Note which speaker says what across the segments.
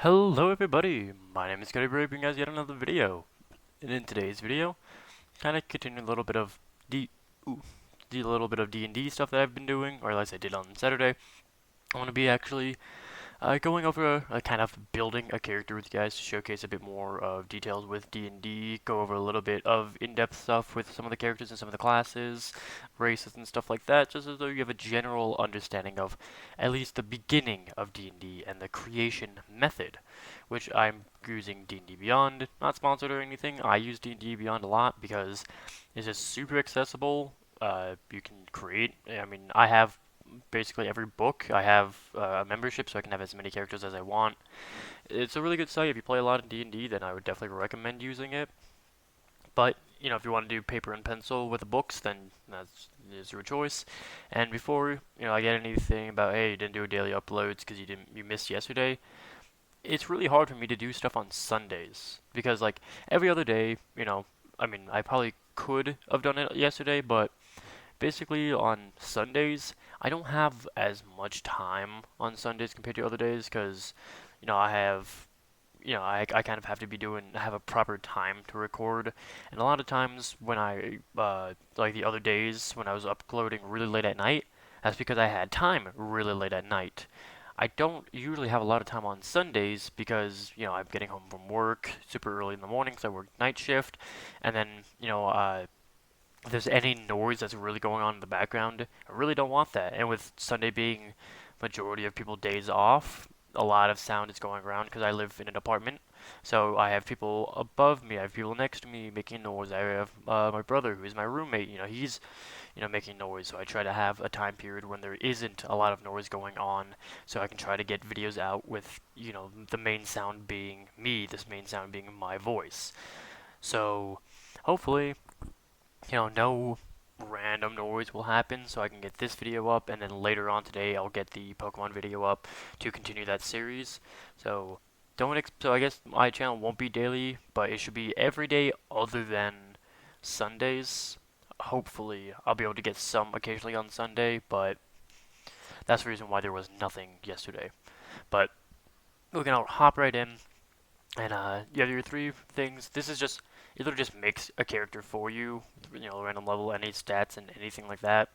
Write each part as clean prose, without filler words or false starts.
Speaker 1: Hello everybody, my name is Cody Brave, bringing you guys yet another video. And in today's video, kind of continuing a little bit of ooh, a little bit of D&D stuff that I've been doing, or at least I did on Saturday. I want to be actually going over kind of building a character with you guys to showcase a bit more of details with D&D, go over a little bit of in-depth stuff with some of the characters and some of the classes, races and stuff like that, just as though you have a general understanding of at least the beginning of D&D and the creation method, which I'm using D&D Beyond, not sponsored or anything. I use D&D Beyond a lot because it's just super accessible. You can create, I mean, I have basically every book. I have a membership, so I can have as many characters as I want. It's a really good site. If you play a lot in D&D, then I would definitely recommend using it. But if you want to do paper and pencil with the books, then that's is your choice. And before I get anything about hey, you didn't do daily uploads because you missed yesterday. It's really hard for me to do stuff on Sundays because like every other day, I mean, I probably could have done it yesterday, but basically on Sundays, I don't have as much time on Sundays compared to other days because, I have, I kind of have to have a proper time to record. And a lot of times when like the other days when I was uploading really late at night, that's because I had time really late at night. I don't usually have a lot of time on Sundays because, I'm getting home from work super early in the morning because I work night shift. And then, if there's any noise that's really going on in the background, I really don't want that. And with Sunday being majority of people days off, a lot of sound is going around because I live in an apartment. So I have people above me, I have people next to me making noise. I have my brother who is my roommate. He's making noise. So I try to have a time period when there isn't a lot of noise going on, so I can try to get videos out with the main sound being me, this main sound being my voice. So hopefully no random noise will happen so I can get this video up, and then later on today I'll get the Pokemon video up to continue that series. So so I guess my channel won't be daily, but it should be every day other than Sundays. Hopefully I'll be able to get some occasionally on Sunday, but that's the reason why there was nothing yesterday. But we're gonna hop right in. And you have your three things. This is just it literally just makes a character for you, random level, any stats and anything like that.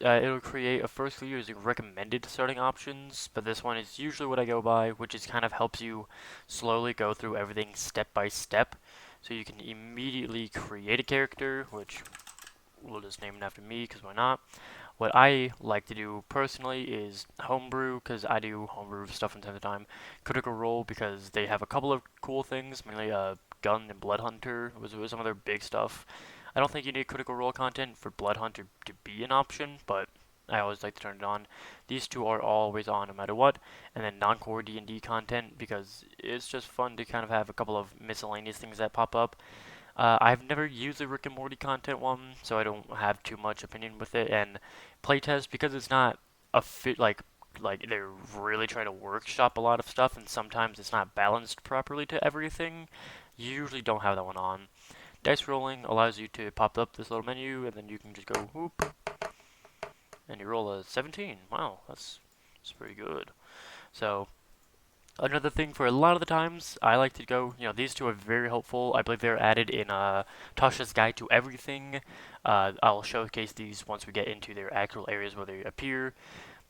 Speaker 1: It'll create a first clue using recommended starting options, but this one is usually what I go by, which is kind of helps you slowly go through everything step by step. So you can immediately create a character, which we'll just name it after me, because why not? What I like to do personally is homebrew, because I do homebrew stuff from time to time. Critical Role, because they have a couple of cool things, mainly Gun and Blood Hunter was some of their big stuff. I don't think you need Critical Role content for Blood Hunter to be an option, but I always like to turn it on. These two are always on no matter what. And then non-core D&D content, because it's just fun to kind of have a couple of miscellaneous things that pop up. I've never used the Rick and Morty content one, so I don't have too much opinion with it. And playtest, because it's not a fit like they're really trying to workshop a lot of stuff, and sometimes it's not balanced properly to everything. You usually don't have that one on. Dice rolling allows you to pop up this little menu, and then you can just go whoop, and you roll a 17. Wow, that's pretty good. So another thing for a lot of the times, I like to go, these two are very helpful. I believe they're added in Tasha's Guide to Everything. I'll showcase these once we get into their actual areas where they appear.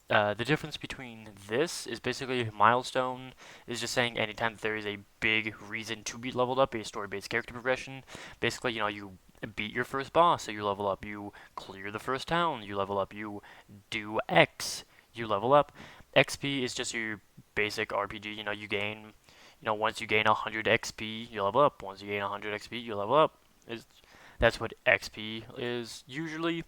Speaker 1: The difference between this is basically milestone is just saying anytime there is a big reason to be leveled up, a story-based character progression. Basically, you beat your first boss, so you level up. You clear the first town, you level up. You do X, you level up. XP is just your basic RPG. You gain, once you gain 100 XP, you level up. Once you gain 100 XP, you level up. That's what XP is usually.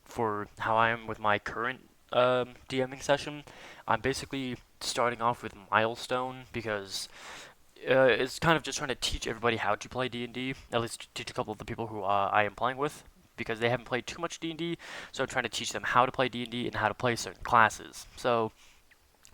Speaker 1: For how I am with my current DMing session, I'm basically starting off with milestone because it's kind of just trying to teach everybody how to play D&D, at least teach a couple of the people who I am playing with, because they haven't played too much D&D, so I'm trying to teach them how to play D&D and how to play certain classes. So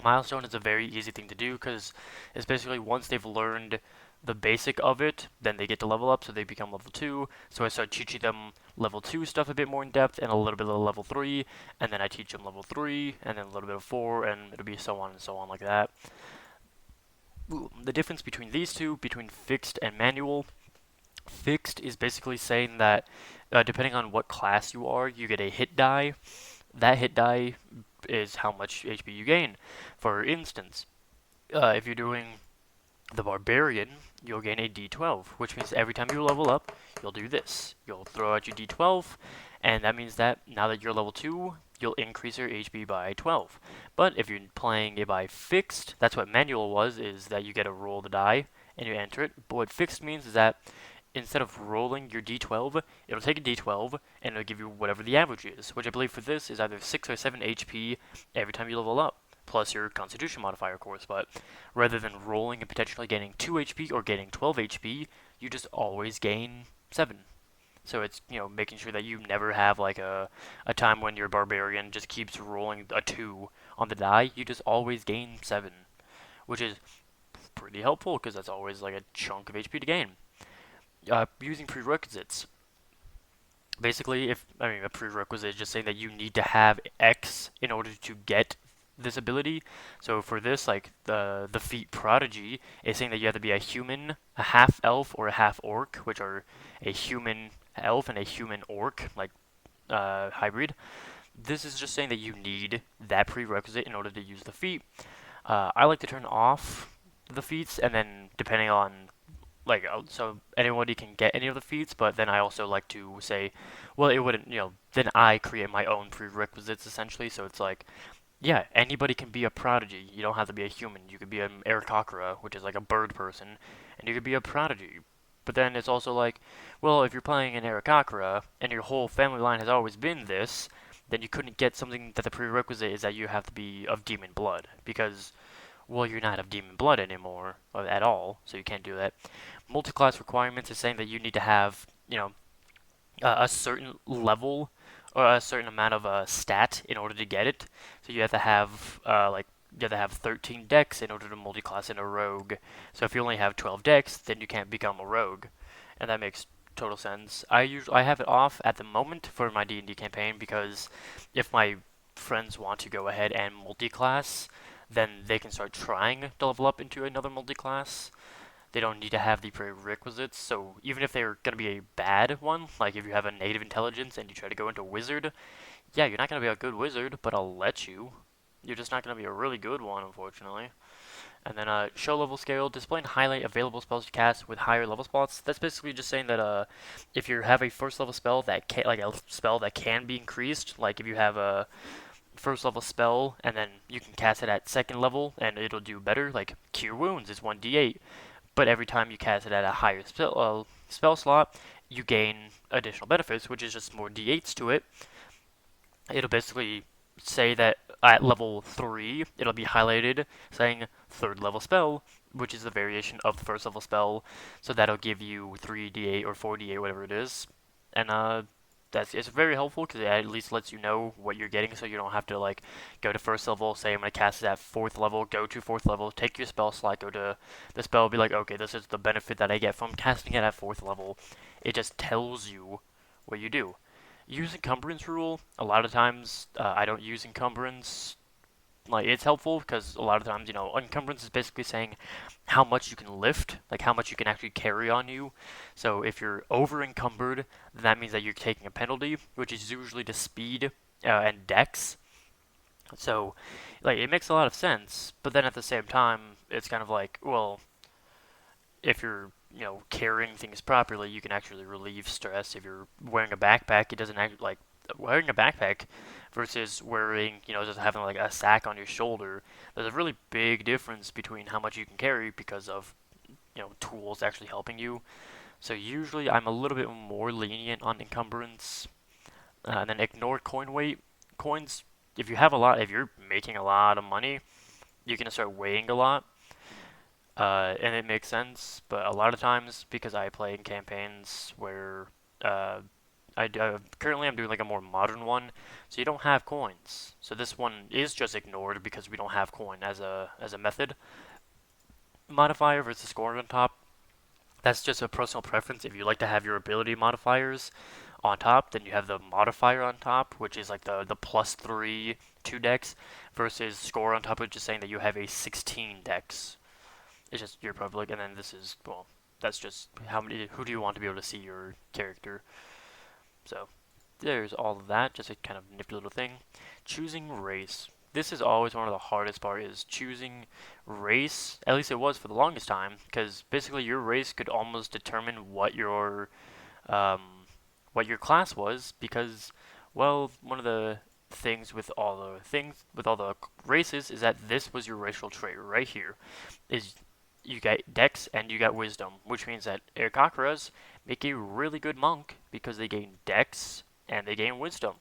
Speaker 1: milestone is a very easy thing to do because it's basically once they've learned the basic of it, then they get to level up, so they become level 2. So I start teaching them level 2 stuff a bit more in depth and a little bit of level 3, and then I teach them level 3, and then a little bit of 4, and it'll be so on and so on like that. the difference between these two, between fixed and manual. Fixed is basically saying that depending on what class you are, you get a hit die. That hit die is how much HP you gain. For instance, if you're doing the Barbarian, you'll gain a D12, which means every time you level up, you'll do this. You'll throw out your D12, and that means that now that you're level 2, you'll increase your HP by 12. But if you're playing it by fixed, that's what manual was, is that you get to roll the die, and you enter it. But what fixed means is that instead of rolling your D12, it'll take a D12, and it'll give you whatever the average is, which I believe for this is either 6 or 7 HP every time you level up, plus your Constitution modifier, of course. But rather than rolling and potentially gaining 2 HP or gaining 12 HP, you just always gain 7. So it's, making sure that you never have like a time when your Barbarian just keeps rolling a 2 on the die. You just always gain 7, which is pretty helpful because that's always like a chunk of HP to gain. Using prerequisites. Basically, a prerequisite is just saying that you need to have X in order to get this ability. So for this, like the feat Prodigy is saying that you have to be a human, a half elf, or a half orc, which are a human elf and a human orc, like hybrid. This is just saying that you need that prerequisite in order to use the feat. I like to turn off the feats, and then depending on so anybody can get any of the feats, but then I also like to say, well, it wouldn't, then I create my own prerequisites essentially. So it's like, yeah, anybody can be a prodigy. You don't have to be a human. You could be an Aarakocra, which is like a bird person, and you could be a prodigy. But then it's also like, well, if you're playing an Aarakocra and your whole family line has always been this, then you couldn't get something that the prerequisite is that you have to be of demon blood, because, well, you're not of demon blood anymore at all, so you can't do that. Multi-class requirements is saying that you need to have, a certain level or a certain amount of stat in order to get it. So you have to have you have to have 13 dex in order to multi-class in a rogue. So if you only have 12 dex, then you can't become a rogue, and that makes total sense. I have it off at the moment for my D&D campaign because if my friends want to go ahead and multi-class, then they can start trying to level up into another multi-class. They don't need to have the prerequisites, so even if they're going to be a bad one, like if you have a native intelligence and you try to go into wizard, yeah, you're not going to be a good wizard, but I'll let you. You're just not going to be a really good one, unfortunately. And then show level scale, display and highlight available spells to cast with higher level spots. That's basically just saying that if you have a first level spell that like a spell that can be increased, like if you have a first level spell and then you can cast it at second level and it'll do better, like Cure Wounds is 1d8. But every time you cast it at a higher spell slot, you gain additional benefits, which is just more d8s to it. It'll basically say that at level 3, it'll be highlighted saying third level spell, which is the variation of the first level spell. So that'll give you 3d8 or 4d8, whatever it is. And it's very helpful because it at least lets you know what you're getting, so you don't have to like go to first level, say I'm gonna cast it at 4th level, go to 4th level, take your spell slot, go to the spell, be like, okay, this is the benefit that I get from casting it at 4th level. It just tells you what you do. Use encumbrance rule. A lot of times I don't use encumbrance. Like, it's helpful because a lot of times, encumbrance is basically saying how much you can lift, like how much you can actually carry on you. So if you're over encumbered, then that means that you're taking a penalty, which is usually to speed and dex. So, like, it makes a lot of sense, but then at the same time, it's kind of like, well, if you're, carrying things properly, you can actually relieve stress. If you're wearing a backpack, it doesn't act like wearing a backpack versus wearing, just having like a sack on your shoulder. There's a really big difference between how much you can carry because of, tools actually helping you. So usually I'm a little bit more lenient on encumbrance. And then ignore coin weight. Coins, if you're making a lot of money, you're going to start weighing a lot. And it makes sense, but a lot of times, because I play in campaigns where currently I'm doing like a more modern one, so you don't have coins. So this one is just ignored because we don't have coin as a method. Modifier versus score on top. That's just a personal preference. If you like to have your ability modifiers on top, then you have the modifier on top, which is like the +3 2 dex, versus score on top, which is saying that you have a 16 dex. It's just your public, and then this is, well, that's just who do you want to be able to see your character. So there's all of that, just a kind of nifty little thing. Choosing race. This is always one of the hardest part, is choosing race. At least it was for the longest time, because basically your race could almost determine um, what your class was, because, well, one of the things with all the races is that this was your racial trait right here. Is you got Dex and you got Wisdom, which means that Aarakocras make a really good monk because they gain Dex and they gain Wisdom.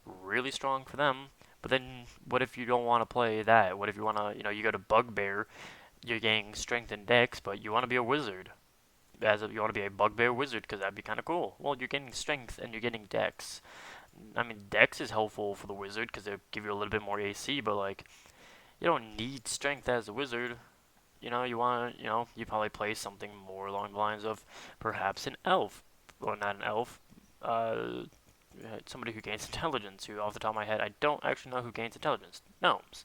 Speaker 1: Really strong for them. But then, what if you don't want to play that? What if you want to, you go to Bugbear, you're getting Strength and Dex, but you want to be a wizard? You want to be a Bugbear wizard because that'd be kind of cool. Well, you're getting Strength and you're getting Dex. I mean, Dex is helpful for the wizard because they give you a little bit more AC, but like, you don't need Strength as a wizard. You probably play something more along the lines of perhaps an elf, or not an elf, somebody who gains intelligence. Who, off the top of my head, I don't actually know who gains intelligence. Gnomes.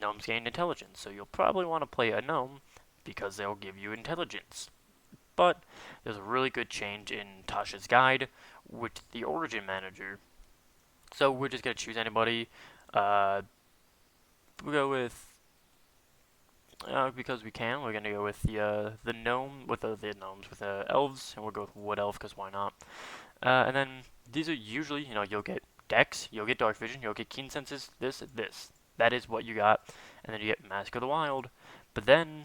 Speaker 1: Gnomes gain intelligence, so you'll probably want to play a gnome because they'll give you intelligence. But there's a really good change in Tasha's guide with the origin manager. So we're just gonna choose anybody. We'll go with because we can. We're gonna go with the gnome with the gnomes with the elves, and we'll go with wood elf because why not? And then these are usually, you'll get Dex, you'll get Dark Vision, you'll get Keen Senses, this. That is what you got, and then you get Mask of the Wild. But then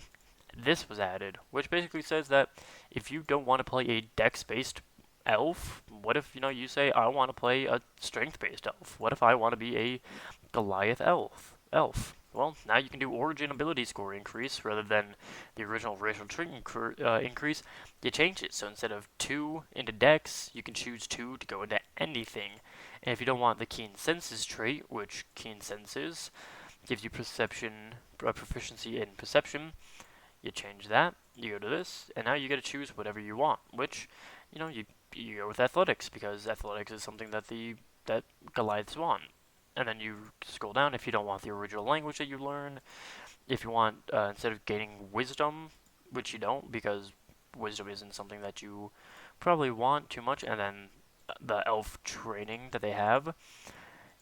Speaker 1: this was added, which basically says that if you don't want to play a Dex-based elf, what if you say I want to play a Strength-based elf? What if I want to be a Goliath elf? Well, now you can do origin ability score increase rather than the original racial trait increase. You change it, so instead of 2 into Dex, you can choose 2 to go into anything. And if you don't want the Keen Senses trait, which Keen Senses gives you proficiency in perception, you change that, you go to this, and now you get to choose whatever you want, which, you go with athletics, because athletics is something that Goliaths want. And then you scroll down if you don't want the original language that you learn. If you want, instead of gaining wisdom, which you don't, because wisdom isn't something that you probably want too much, and then the elf training that they have,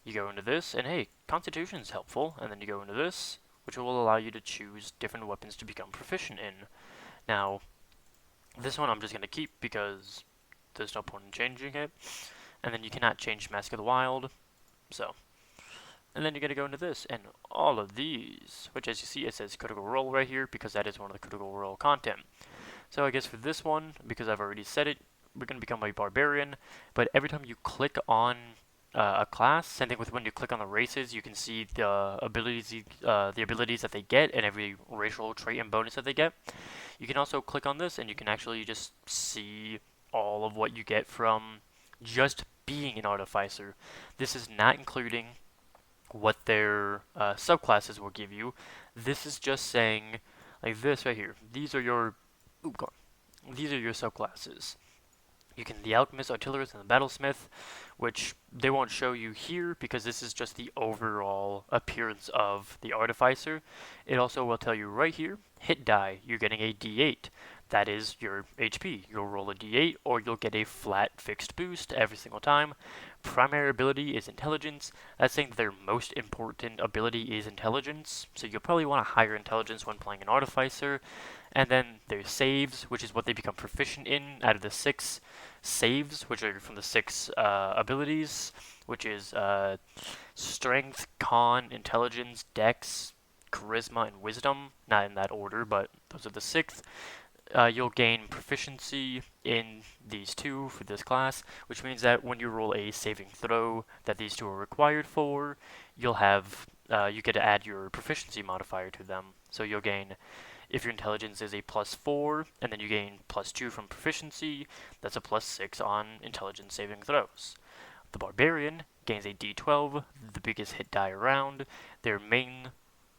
Speaker 1: you go into this, and hey, constitution is helpful, and then you go into this, which will allow you to choose different weapons to become proficient in. Now, this one I'm just going to keep because there's no point in changing it, and then you cannot change Mask of the Wild, so. And then you're going to go into this, and all of these, which as you see it says Critical Role right here, because that is one of the Critical Role content. So I guess for this one, because I've already said it, we're going to become a Barbarian, but every time you click on a class, same thing with when you click on the races, you can see the abilities that they get, and every racial trait and bonus that they get. You can also click on this, and you can actually just see all of what you get from just being an Artificer. This is not including what their subclasses will give you. This is just saying, like this right here. These are your subclasses. You can the Alchemist, Artillerist, and the Battlesmith, which they won't show you here because this is just the overall appearance of the Artificer. It also will tell you right here, hit die, you're getting a D8. That is your HP. You'll roll a D8 or you'll get a flat fixed boost every single time. Primary ability is Intelligence. That's saying that their most important ability is Intelligence, so you'll probably want a higher Intelligence when playing an Artificer. And then there's Saves, which is what they become proficient in out of the 6 saves, which are from the 6 abilities, which is Strength, Con, Intelligence, Dex, Charisma, and Wisdom. Not in that order, but those are the 6th. You'll gain proficiency in these 2 for this class, which means that when you roll a saving throw that these 2 are required for, you'll have you get to add your proficiency modifier to them. So you'll gain, if your intelligence is a +4, and then you gain +2 from proficiency, that's a +6 on intelligence saving throws. The Barbarian gains a D12, the biggest hit die around. Their main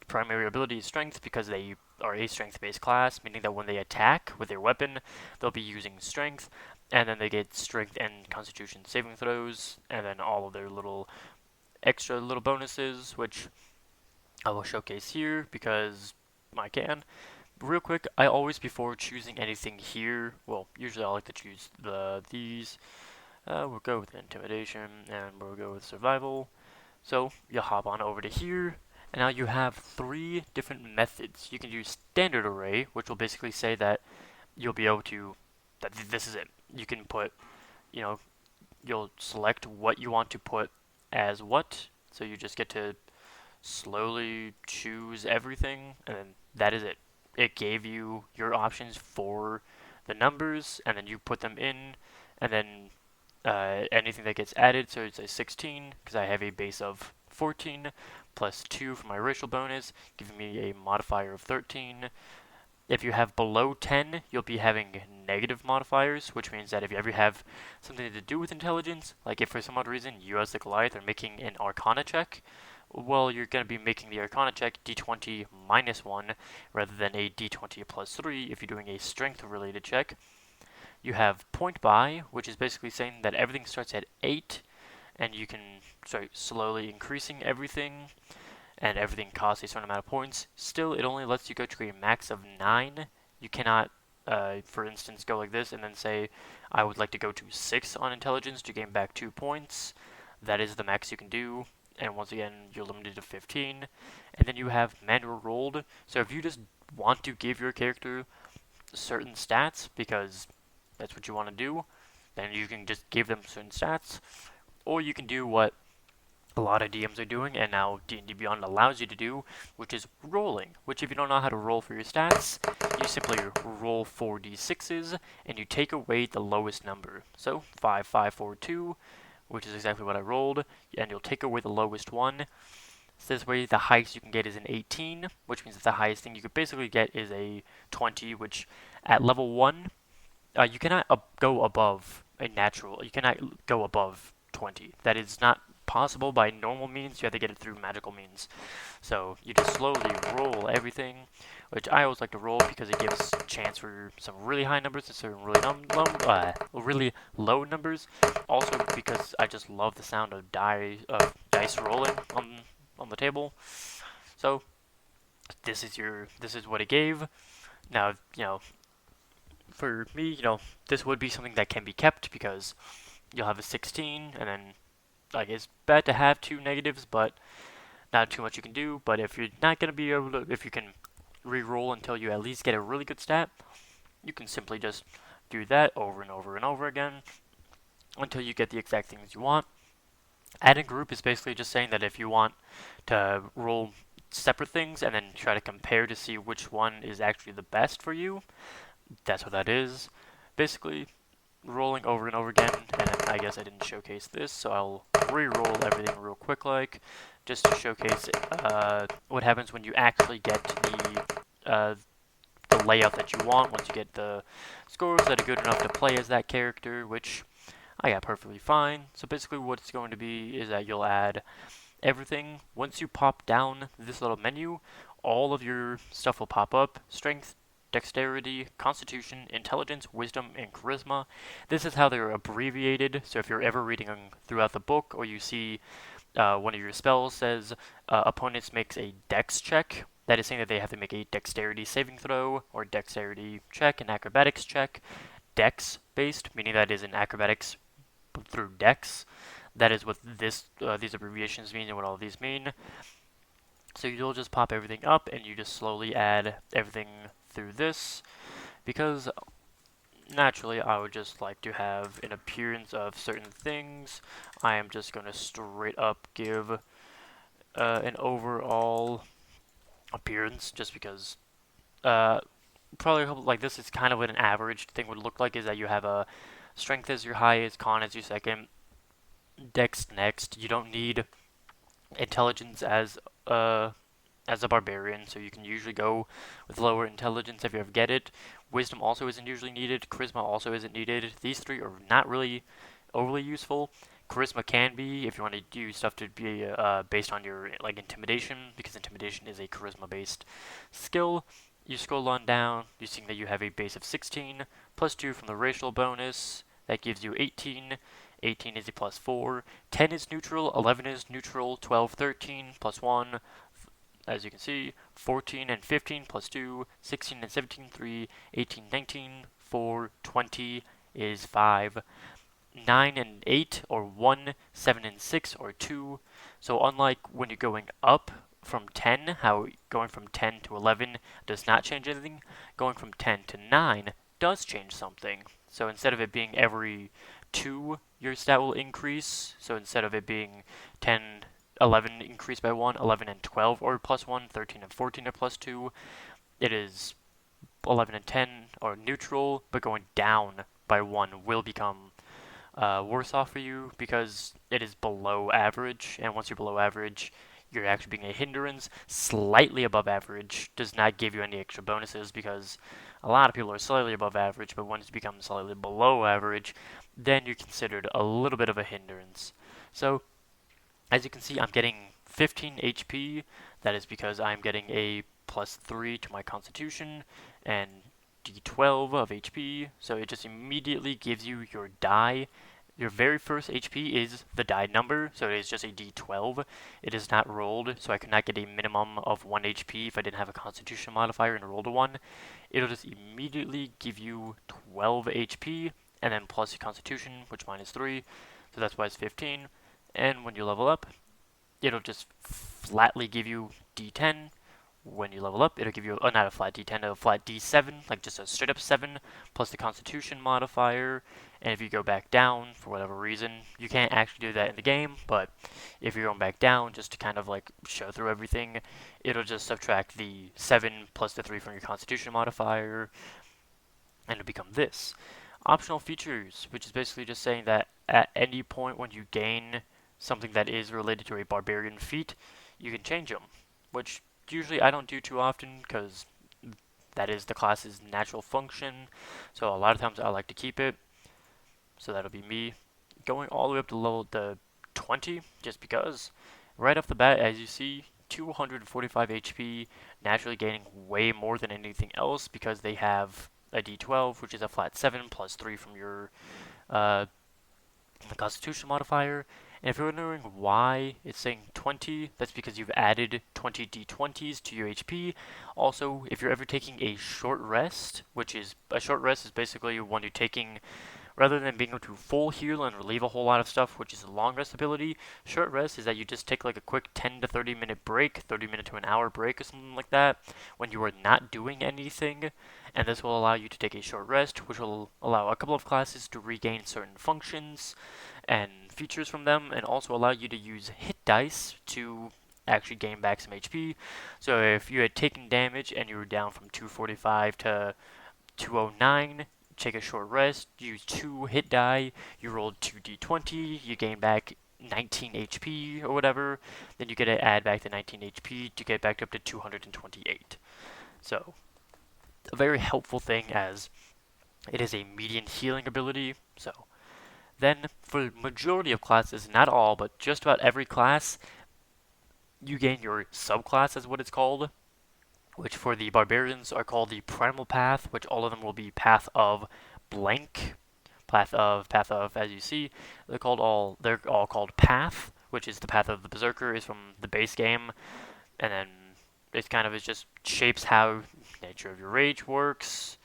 Speaker 1: primary ability is Strength because they are a strength-based class, meaning that when they attack with their weapon, they'll be using Strength, and then they get Strength and Constitution saving throws, and then all of their extra bonuses, which I will showcase here because I can. real quick, I always, before choosing anything here, well, usually I like to choose these. We'll go with intimidation, and we'll go with survival. So you hop on over to here, and now you have 3 different methods. You can use standard array, which will basically say that you'll be able to, that this is it. You can put, you know, you'll select what you want to put as what, so you just get to slowly choose everything, and then that is it. It gave you your options for the numbers, and then you put them in, and then anything that gets added, so it's a 16, because I have a base of 14, plus 2 for my racial bonus, giving me a modifier of 13. If you have below 10, you'll be having negative modifiers, which means that if you ever have something to do with intelligence, like if for some odd reason you as the Goliath are making an Arcana check, well, you're going to be making the Arcana check d20 minus 1 rather than a d20 plus 3 if you're doing a strength related check. You have point buy, which is basically saying that everything starts at 8 and you can start slowly increasing everything, and everything costs a certain amount of points. Still, it only lets you go to a max of 9. You cannot, for instance, go like this and then say, I would like to go to 6 on intelligence to gain back 2 points. That is the max you can do, and once again, you're limited to 15. And then you have manual rolled, so if you just want to give your character certain stats, because that's what you want to do, then you can just give them certain stats, or you can do what a lot of DMs are doing, and now D&D Beyond allows you to do, which is rolling, which if you don't know how to roll for your stats, you simply roll 4d6s, and you take away the lowest number. So, 5, 5, 4, 2, which is exactly what I rolled, and you'll take away the lowest one. So this way, the highest you can get is an 18, which means that the highest thing you could basically get is a 20, which at level 1, you cannot go above a natural, you cannot go above 20. That is not possible by normal means. You have to get it through magical means. So you just slowly roll everything, which I always like to roll because it gives a chance for some really high numbers and some really low numbers. Also because I just love the sound of dice rolling on the table. So this is what it gave. Now, for me, this would be something that can be kept because you'll have a 16, and then like it's bad to have 2 negatives, but not too much you can do. But if you're not gonna be able to, if you can re-roll until you at least get a really good stat, you can simply just do that over and over and over again until you get the exact things you want. Adding group is basically just saying that if you want to roll separate things and then try to compare to see which one is actually the best for you, that's what that is. Basically, rolling over and over again, and I guess I didn't showcase this, so I'll re-roll everything real quick just to showcase what happens when you actually get the layout that you want, once you get the scores that are good enough to play as that character, which I got perfectly fine. So basically what it's going to be is that you'll add everything. Once you pop down this little menu, all of your stuff will pop up. Strength, dexterity, constitution, intelligence, wisdom, and charisma. This is how they're abbreviated, so if you're ever reading throughout the book or you see one of your spells says opponents makes a dex check, that is saying that they have to make a dexterity saving throw or dexterity check, an acrobatics check, dex based, meaning that is an acrobatics through dex. That is what these abbreviations mean and what all these mean. So you'll just pop everything up and you just slowly add everything through this, because naturally I would just like to have an appearance of certain things. I am just going to straight up give an overall appearance, just because probably like this is kind of what an average thing would look like, is that you have a strength as your highest, con as your second, dex next. You don't need intelligence as a barbarian, so you can usually go with lower intelligence if you ever get it. Wisdom also isn't usually needed. Charisma also isn't needed. These 3 are not really overly useful. Charisma can be if you want to do stuff to be based on your like intimidation, because intimidation is a charisma-based skill. You scroll on down, you see that you have a base of 16, plus 2 from the racial bonus. That gives you 18. 18 is a plus 4. 10 is neutral. 11 is neutral. 12, 13, plus 1. as you can see, 14 and 15 plus 2, 16 and 17, 3, 18, 19, 4, 20 is 5, 9 and 8 or 1, 7 and 6 or 2. So unlike when you're going up from 10, how going from 10 to 11 does not change anything, going from 10 to 9 does change something. So instead of it being every 2, your stat will increase. So instead of it being 10, 11 increased by 1, 11 and 12 or plus 1, 13 and 14 are plus 2, it is 11 and 10 are neutral, but going down by 1 will become worse off for you because it is below average, and once you're below average, you're actually being a hindrance. Slightly above average does not give you any extra bonuses because a lot of people are slightly above average, but once you become slightly below average, then you're considered a little bit of a hindrance. So, as you can see, I'm getting 15 HP. That is because I'm getting a plus 3 to my constitution and d12 of HP, so it just immediately gives you your die. Your very first HP is the die number, so it is just a d12. It is not rolled, so I could not get a minimum of 1 HP if I didn't have a constitution modifier and rolled a 1. It'll just immediately give you 12 HP, and then plus your constitution, which minus 3, so that's why it's 15. And when you level up, it'll just flatly give you d10. When you level up, it'll give you, not a flat d10, a flat d7, like just a straight up 7, plus the constitution modifier. And if you go back down, for whatever reason, you can't actually do that in the game, but if you're going back down, just to kind of like show through everything, it'll just subtract the 7 plus the 3 from your constitution modifier, and it'll become this. Optional features, which is basically just saying that at any point when you gain something that is related to a barbarian feat, you can change them, which usually I don't do too often because that is the class's natural function, so a lot of times I like to keep it. So that'll be me going all the way up to level 20, just because right off the bat, as you see, 245 HP, naturally gaining way more than anything else because they have a d12, which is a flat 7 plus 3 from your constitution modifier. And if you're wondering why it's saying 20, that's because you've added 20 d20s to your HP. Also, if you're ever taking a short rest, which is, a short rest is basically when you're taking, rather than being able to full heal and relieve a whole lot of stuff, which is a long rest ability, short rest is that you just take like a quick 10 to 30 minute break, 30 minute to an hour break or something like that, when you are not doing anything. And this will allow you to take a short rest, which will allow a couple of classes to regain certain functions and features from them, and also allow you to use hit dice to actually gain back some HP. So if you had taken damage and you were down from 245 to 209, take a short rest, use 2 hit die, you rolled 2d20, you gain back 19 HP or whatever, then you get to add back the 19 HP to get back up to 228. So, a very helpful thing as it is a median healing ability. So, then for the majority of classes, not all, but just about every class, you gain your subclass, is what it's called, which for the barbarians are called the primal path, which all of them will be path of blank, path of, as you see, they're all called path, which is the path of the berserker, is from the base game, and then it kind of is just shapes how nature of your rage works,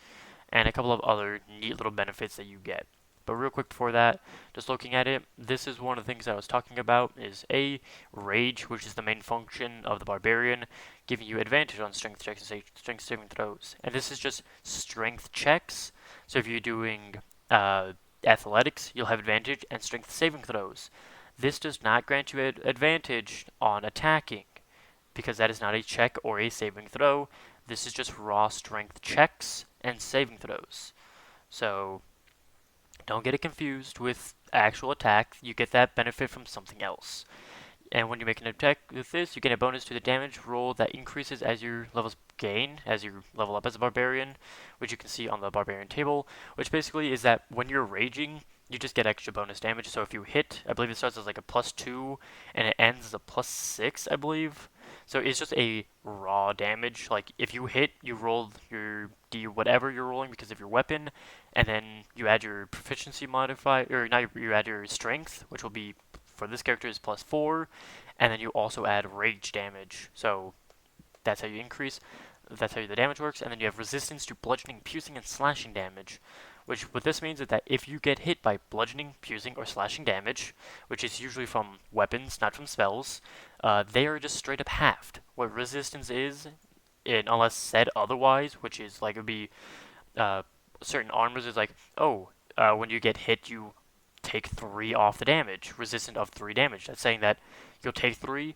Speaker 1: and a couple of other neat little benefits that you get. But real quick before that, just looking at it, this is one of the things I was talking about, is A, rage, which is the main function of the barbarian, giving you advantage on strength checks and strength saving throws. And this is just strength checks, so if you're doing athletics, you'll have advantage, and strength saving throws. This does not grant you advantage on attacking, because that is not a check or a saving throw. This is just raw strength checks and saving throws. So don't get it confused with actual attack. You get that benefit from something else. And when you make an attack with this, you get a bonus to the damage roll that increases as your levels gain, as you level up as a barbarian, which you can see on the barbarian table, which basically is that when you're raging, you just get extra bonus damage. So if you hit, I believe it starts as like a +2, and it ends as a +6, I believe. So it's just a raw damage. Like if you hit, you roll your D whatever you're rolling because of your weapon, and then you add your proficiency modifier, or now you add your strength, which will be, for this character, is +4, and then you also add rage damage. So That's how you increase. That's how the damage works. And then you have resistance to bludgeoning, piercing, and slashing damage. Which what this means is that if you get hit by bludgeoning, piercing, or slashing damage, which is usually from weapons, not from spells, they are just straight up halved. What resistance is, unless said otherwise, which is like it would be certain armors is like, oh, when you get hit, you take 3 off the damage, resistant of 3 damage. That's saying that you'll take 3.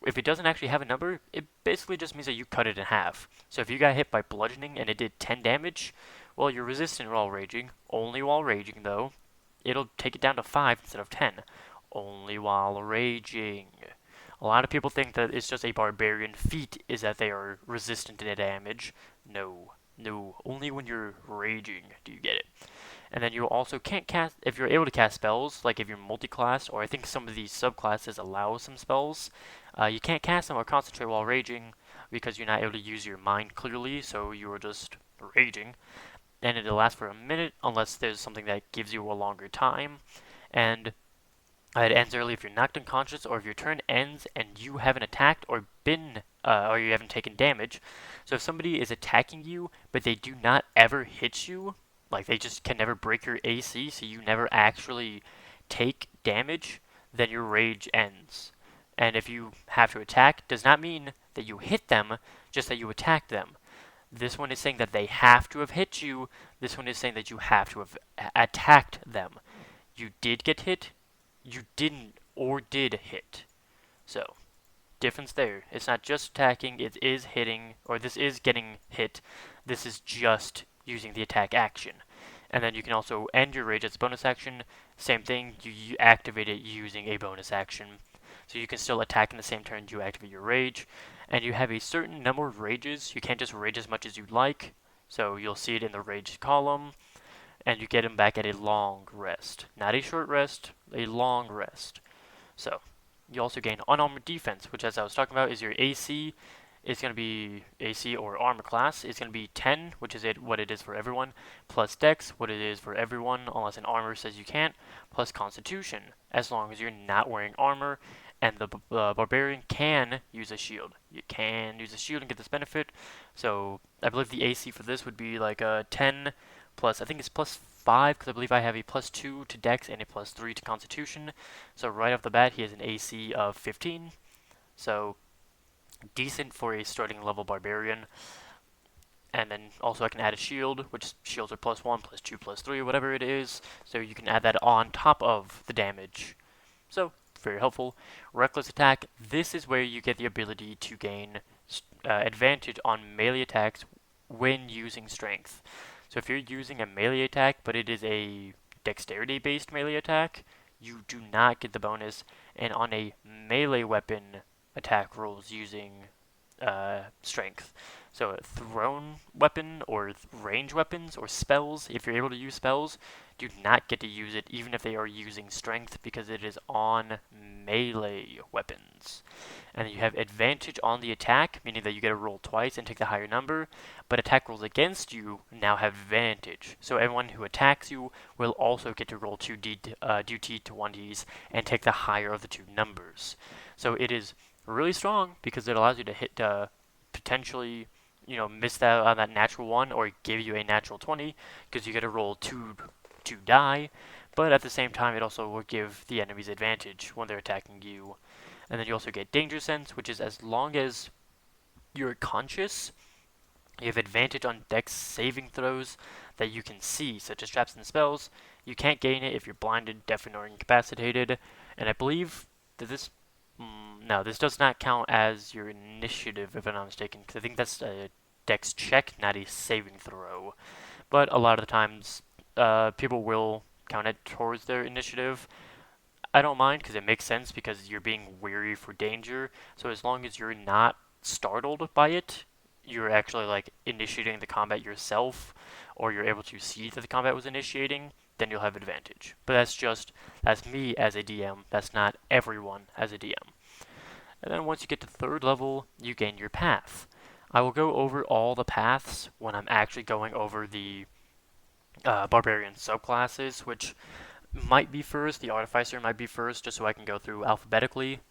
Speaker 1: If it doesn't actually have a number, it basically just means that you cut it in half. So if you got hit by bludgeoning and it did 10 damage, well, you're resistant while raging. Only while raging, though. It'll take it down to 5 instead of 10. Only while raging. A lot of people think that it's just a barbarian feat is that they are resistant to damage. No. No. Only when you're raging do you get it. And then you also can't cast, if you're able to cast spells, like if you're multi-class, or I think some of these subclasses allow some spells, you can't cast them or concentrate while raging because you're not able to use your mind clearly, so you are just raging. And it'll last for a minute unless there's something that gives you a longer time. And it ends early if you're knocked unconscious or if your turn ends and you haven't attacked or or you haven't taken damage. So if somebody is attacking you, but they do not ever hit you, like they just can never break your AC, so you never actually take damage, then your rage ends. And if you have to attack, does not mean that you hit them, just that you attack them. This one is saying that they have to have hit you. This one is saying that you have to have attacked them. You did get hit, you didn't or did hit. So, difference there. It's not just attacking, it is hitting, or this is getting hit. This is just using the attack action. And then you can also end your rage as a bonus action. Same thing, you activate it using a bonus action. So you can still attack in the same turn you activate your rage. And you have a certain number of rages. You can't just rage as much as you'd like. So you'll see it in the rage column. And you get them back at a long rest. Not a short rest, a long rest. So, you also gain unarmored defense, which as I was talking about is your AC. It's going to be AC or armor class. It's going to be 10, which is what it is for everyone, plus Dex, what it is for everyone, unless an armor says you can't, plus Constitution, as long as you're not wearing armor, and the Barbarian can use a shield. You can use a shield and get this benefit. So I believe the AC for this would be like a 10 plus, I think it's plus 5, because I believe I have a plus 2 to Dex and a plus 3 to Constitution. So right off the bat, he has an AC of 15. So decent for a starting level Barbarian. And then also I can add a shield, which shields are plus 1, plus 2, plus 3, whatever it is. So you can add that on top of the damage. So, very helpful. Reckless attack, this is where you get the ability to gain advantage on melee attacks when using strength. So if you're using a melee attack, but it is a dexterity-based melee attack, you do not get the bonus. And on a melee weapon attack rolls using strength. So a thrown weapon or range weapons or spells, if you're able to use spells, do not get to use it even if they are using strength because it is on melee weapons. And you have advantage on the attack, meaning that you get to roll twice and take the higher number, but attack rolls against you now have advantage. So everyone who attacks you will also get to roll 2d to 1ds and take the higher of the two numbers. So it is really strong because it allows you to hit potentially miss that on that natural 1 or give you a natural 20 because you get to roll 2 to die, but at the same time it also will give the enemies advantage when they're attacking you. And then you also get danger sense, which is as long as you're conscious, you have advantage on dex saving throws that you can see, such as traps and spells. You can't gain it if you're blinded, deafened, or incapacitated. And I believe that this does not count as your initiative, if I'm not mistaken, because I think that's a dex check, not a saving throw. But a lot of the times, people will count it towards their initiative. I don't mind because it makes sense because you're being wary for danger. So as long as you're not startled by it, you're actually like initiating the combat yourself, or you're able to see that the combat was initiating, then you'll have advantage. But that's me as a DM. That's not everyone as a DM. And then once you get to 3rd level, you gain your path. I will go over all the paths when I'm actually going over the Barbarian subclasses, which might be first. The Artificer might be first, just so I can go through alphabetically.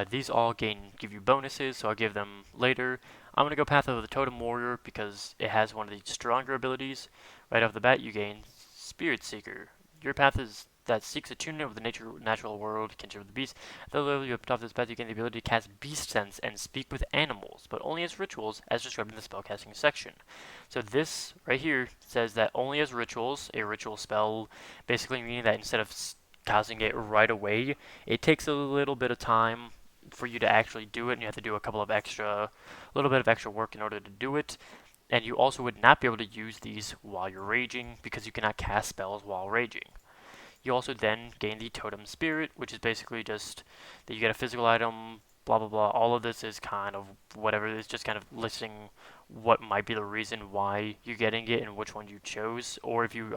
Speaker 1: These all give you bonuses, so I'll give them later. I'm going to go Path of the Totem Warrior because it has one of the stronger abilities. Right off the bat, you gain Spirit Seeker. Your path is that seeks attunement with the natural world, kinship with the beast. At the level you up top of this path, you gain the ability to cast Beast Sense and speak with animals, but only as rituals, as described in the spellcasting section. So this right here says that only as rituals, a ritual spell, basically meaning that instead of casting it right away, it takes a little bit of time for you to actually do it, and you have to do a little bit of extra work in order to do it. And you also would not be able to use these while you're raging because you cannot cast spells while raging. You also then gain the Totem Spirit, which is basically just that you get a physical item, blah blah blah. All of this is kind of whatever. It's just kind of listing what might be the reason why you're getting it and which one you chose. Or if you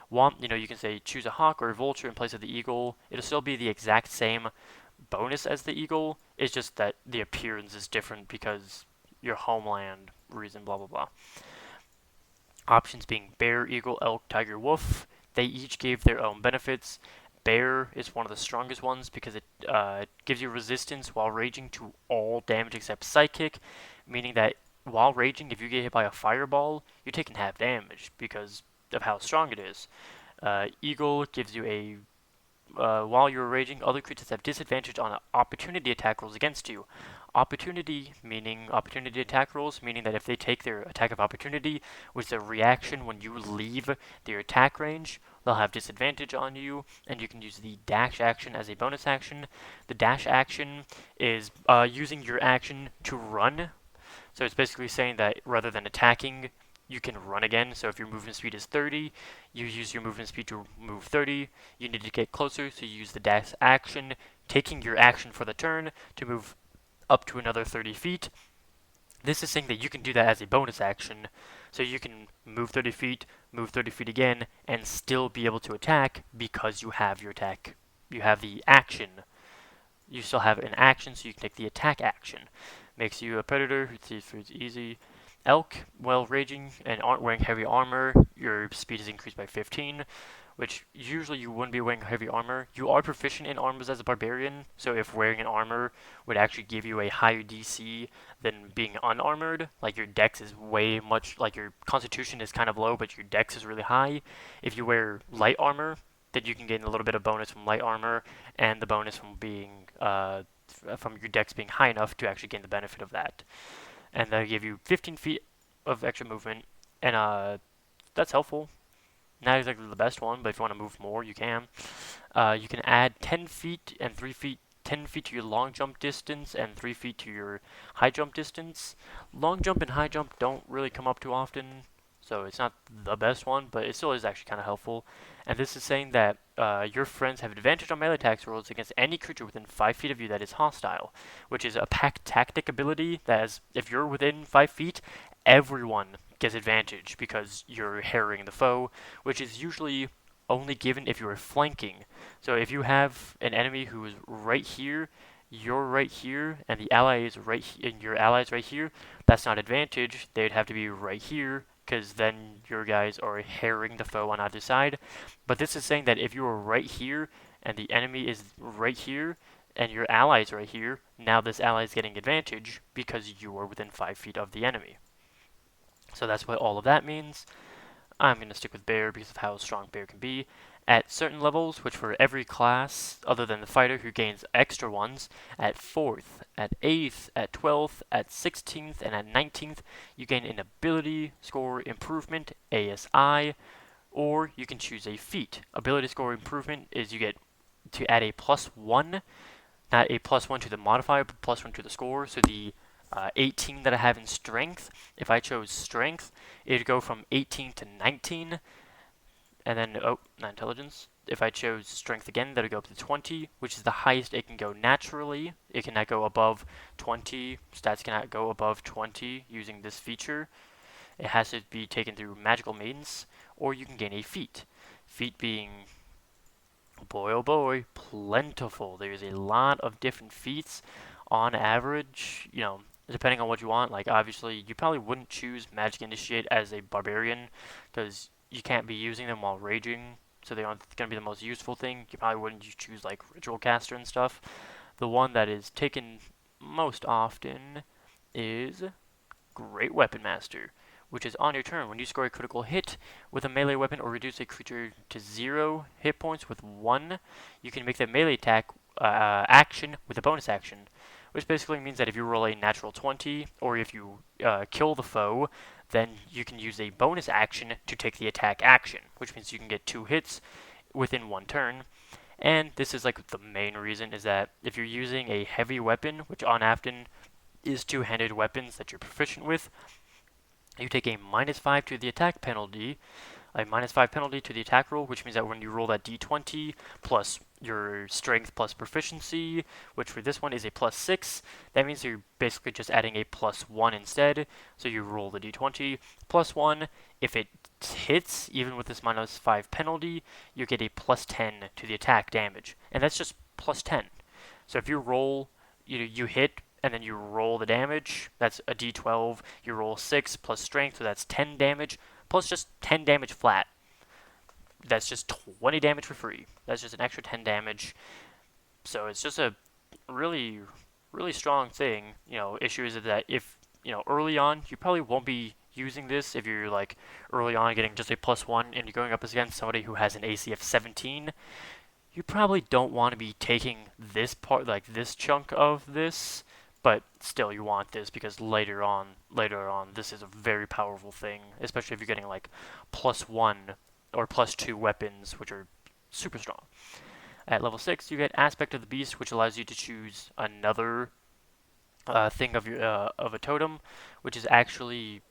Speaker 1: want, you can say choose a hawk or a vulture in place of the eagle. It'll still be the exact same bonus as the eagle. It's just that the appearance is different because your homeland reason, blah blah blah. Options being bear, eagle, elk, tiger, wolf. They each gave their own benefits. Bear is one of the strongest ones because it gives you resistance while raging to all damage except psychic, meaning that while raging, if you get hit by a fireball, you're taking half damage because of how strong it is. Eagle gives you a while you're raging, other creatures have disadvantage on opportunity attack rolls against you. Opportunity attack rolls, meaning that if they take their attack of opportunity, which is a reaction when you leave their attack range, they'll have disadvantage on you, and you can use the dash action as a bonus action. The dash action is using your action to run. So it's basically saying that rather than attacking, you can run again. So if your movement speed is 30, you use your movement speed to move 30. You need to get closer, so you use the dash action, taking your action for the turn to move up to another 30 feet. This is saying that you can do that as a bonus action, so you can move 30 feet, move 30 feet again, and still be able to attack because you have your attack. You have the action. You still have an action, so you can take the attack action. Makes you a predator. It's easy. Elk, while raging and aren't wearing heavy armor, your speed is increased by 15, which usually you wouldn't be wearing heavy armor. You are proficient in armors as a barbarian, so if wearing an armor would actually give you a higher DC than being unarmored, like your dex is like your constitution is kind of low, but your dex is really high. If you wear light armor, then you can gain a little bit of bonus from light armor, and the bonus from being from your dex being high enough to actually gain the benefit of that. And they'll give you 15 feet of extra movement, and that's helpful. Not exactly the best one, but if you want to move more, you can. You can add 10 feet and 3 feet, 10 feet to your long jump distance and 3 feet to your high jump distance. Long jump and high jump don't really come up too often, so it's not the best one, but it still is actually kind of helpful. And this is saying that your friends have advantage on melee attacks rolls against any creature within 5 feet of you that is hostile, which is a pack tactic ability that is, if you're within 5 feet, everyone gets advantage because you're harrying the foe, which is usually only given if you are flanking. So if you have an enemy who is right here, you're right here, and the ally is right and your ally's right here, that's not advantage. They'd have to be right here, because then your guys are harrying the foe on either side. But this is saying that if you are right here and the enemy is right here and your ally is right here, now this ally is getting advantage because you are within 5 feet of the enemy. So that's what all of that means. I'm going to stick with bear because of how strong bear can be. At certain levels, which for every class other than the fighter who gains extra ones, at 4th, at 8th, at 12th, at 16th, and at 19th, you gain an ability score improvement, ASI, or you can choose a feat. Ability score improvement is you get to add a +1, not a +1 to the modifier, but +1 to the score. So the 18 that I have in strength, if I chose strength, it would go from 18 to 19, and then, not intelligence. If I chose strength again, that would go up to 20, which is the highest it can go naturally. It cannot go above 20. Stats cannot go above 20 using this feature. It has to be taken through magical means, or you can gain a feat. Feat being, boy oh boy, plentiful. There's a lot of different feats on average, depending on what you want. Like, obviously, you probably wouldn't choose Magic Initiate as a barbarian, because you can't be using them while raging, so they aren't going to be the most useful thing. You probably wouldn't choose, like, Ritual Caster and stuff. the one that is taken most often is Great Weapon Master, which is on your turn. When you score a critical hit with a melee weapon or reduce a creature to 0 hit points with 1, you can make that melee attack action with a bonus action, which basically means that if you roll a natural 20 or if you kill the foe, then you can use a bonus action to take the attack action, which means you can get 2 hits within 1 turn. And this is like the main reason is that if you're using a heavy weapon, which on Afton is two-handed weapons that you're proficient with, you take a -5 to the attack penalty, a -5 penalty to the attack roll, which means that when you roll that d20 plus your strength plus proficiency, which for this one is a +6, that means you're basically just adding a +1 instead. So you roll the d20 +1. If it hits, even with this -5 penalty, you get a +10 to the attack damage, and that's just +10. So if you roll, you hit and then you roll the damage, that's a d12, you roll 6 plus strength, so that's 10 damage, plus just 10 damage flat. That's just 20 damage for free. That's just an extra 10 damage. So it's just a really, really strong thing. Issue is that if, early on, you probably won't be using this if you're like early on getting just a +1 and you're going up against somebody who has an AC of 17. You probably don't want to be taking this part, like this chunk of this, but still you want this because later on, this is a very powerful thing, especially if you're getting like +1 or +2 weapons, which are super strong. At level 6, you get Aspect of the Beast, which allows you to choose another thing of a totem, which is actually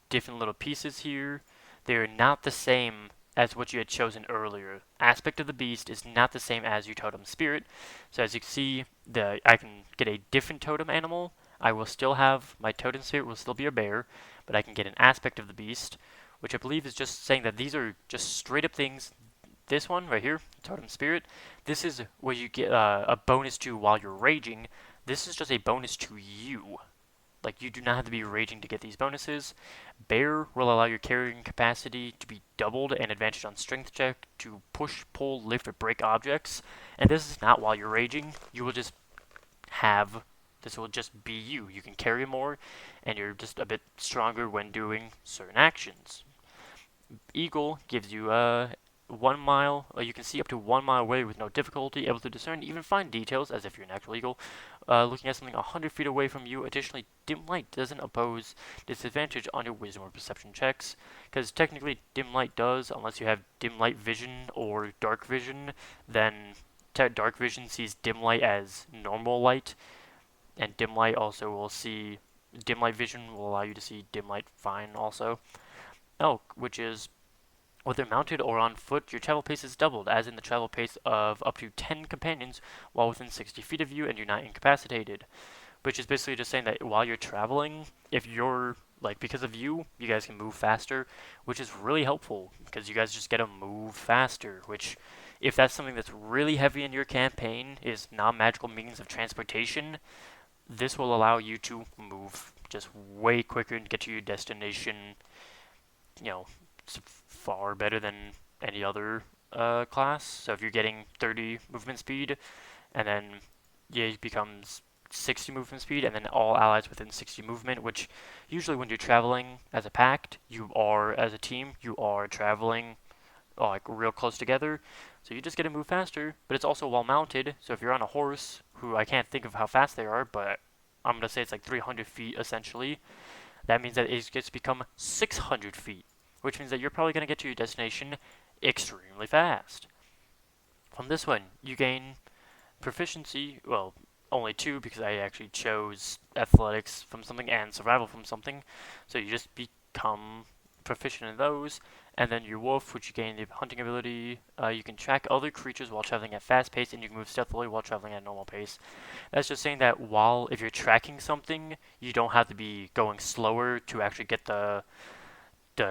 Speaker 1: different little pieces here. They're not the same as what you had chosen earlier. Aspect of the Beast is not the same as your totem spirit. So as you can see, I can get a different totem animal. I will still have, my totem spirit will still be a bear, but I can get an Aspect of the Beast, which I believe is just saying that these are just straight up things. This one right here, totem spirit, this is what you get a bonus to while you're raging. This is just a bonus to you. Like, you do not have to be raging to get these bonuses. Bear will allow your carrying capacity to be doubled and advantage on strength check to push, pull, lift, or break objects. And this is not while you're raging. You will just have, this will just be you. You can carry more, and you're just a bit stronger when doing certain actions. Eagle gives you 1 mile, you can see up to 1 mile away with no difficulty, able to discern, even find details as if you're an actual eagle. Looking at something 100 feet away from you. Additionally, dim light doesn't oppose disadvantage on your wisdom or perception checks, because technically dim light does, unless you have dim light vision or dark vision. Then dark vision sees dim light as normal light, and dim light also will see, dim light vision will allow you to see dim light fine also. Elk, which is whether mounted or on foot, your travel pace is doubled, as in the travel pace of up to 10 companions while within 60 feet of you and you're not incapacitated. Which is basically just saying that while you're traveling, if you're, like, because of you, you guys can move faster, which is really helpful, because you guys just get to move faster, which, if that's something that's really heavy in your campaign, is non-magical means of transportation, this will allow you to move just way quicker and get to your destination, it's far better than any other class. So if you're getting 30 movement speed, and then it becomes 60 movement speed, and then all allies within 60 movement, which usually when you're traveling as a pact, as a team, you are traveling like real close together. So you just get to move faster, but it's also well mounted. So if you're on a horse, who I can't think of how fast they are, but I'm going to say it's like 300 feet essentially, that means that it gets to become 600 feet. Which means that you're probably going to get to your destination extremely fast. From this one, you gain proficiency, well, only 2 because I actually chose athletics from something and survival from something, so you just become proficient in those. And then your wolf, which you gain the hunting ability, you can track other creatures while traveling at fast pace, and you can move stealthily while traveling at normal pace. That's just saying that if you're tracking something, you don't have to be going slower to actually get to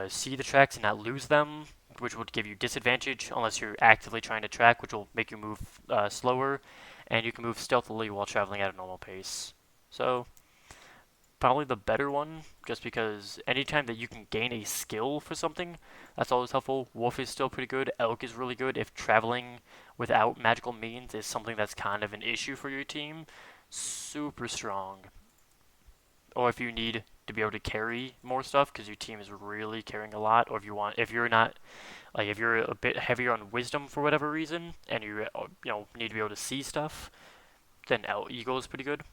Speaker 1: see the tracks and not lose them, which would give you disadvantage unless you're actively trying to track, which will make you move slower, and you can move stealthily while traveling at a normal pace. So, probably the better one just because anytime that you can gain a skill for something, that's always helpful. Wolf is still pretty good. Elk is really good. If traveling without magical means is something that's kind of an issue for your team, super strong. Or if you need to be able to carry more stuff because your team is really carrying a lot, or if you're not, like if you're a bit heavier on wisdom for whatever reason, and you need to be able to see stuff, then Eagle is pretty good.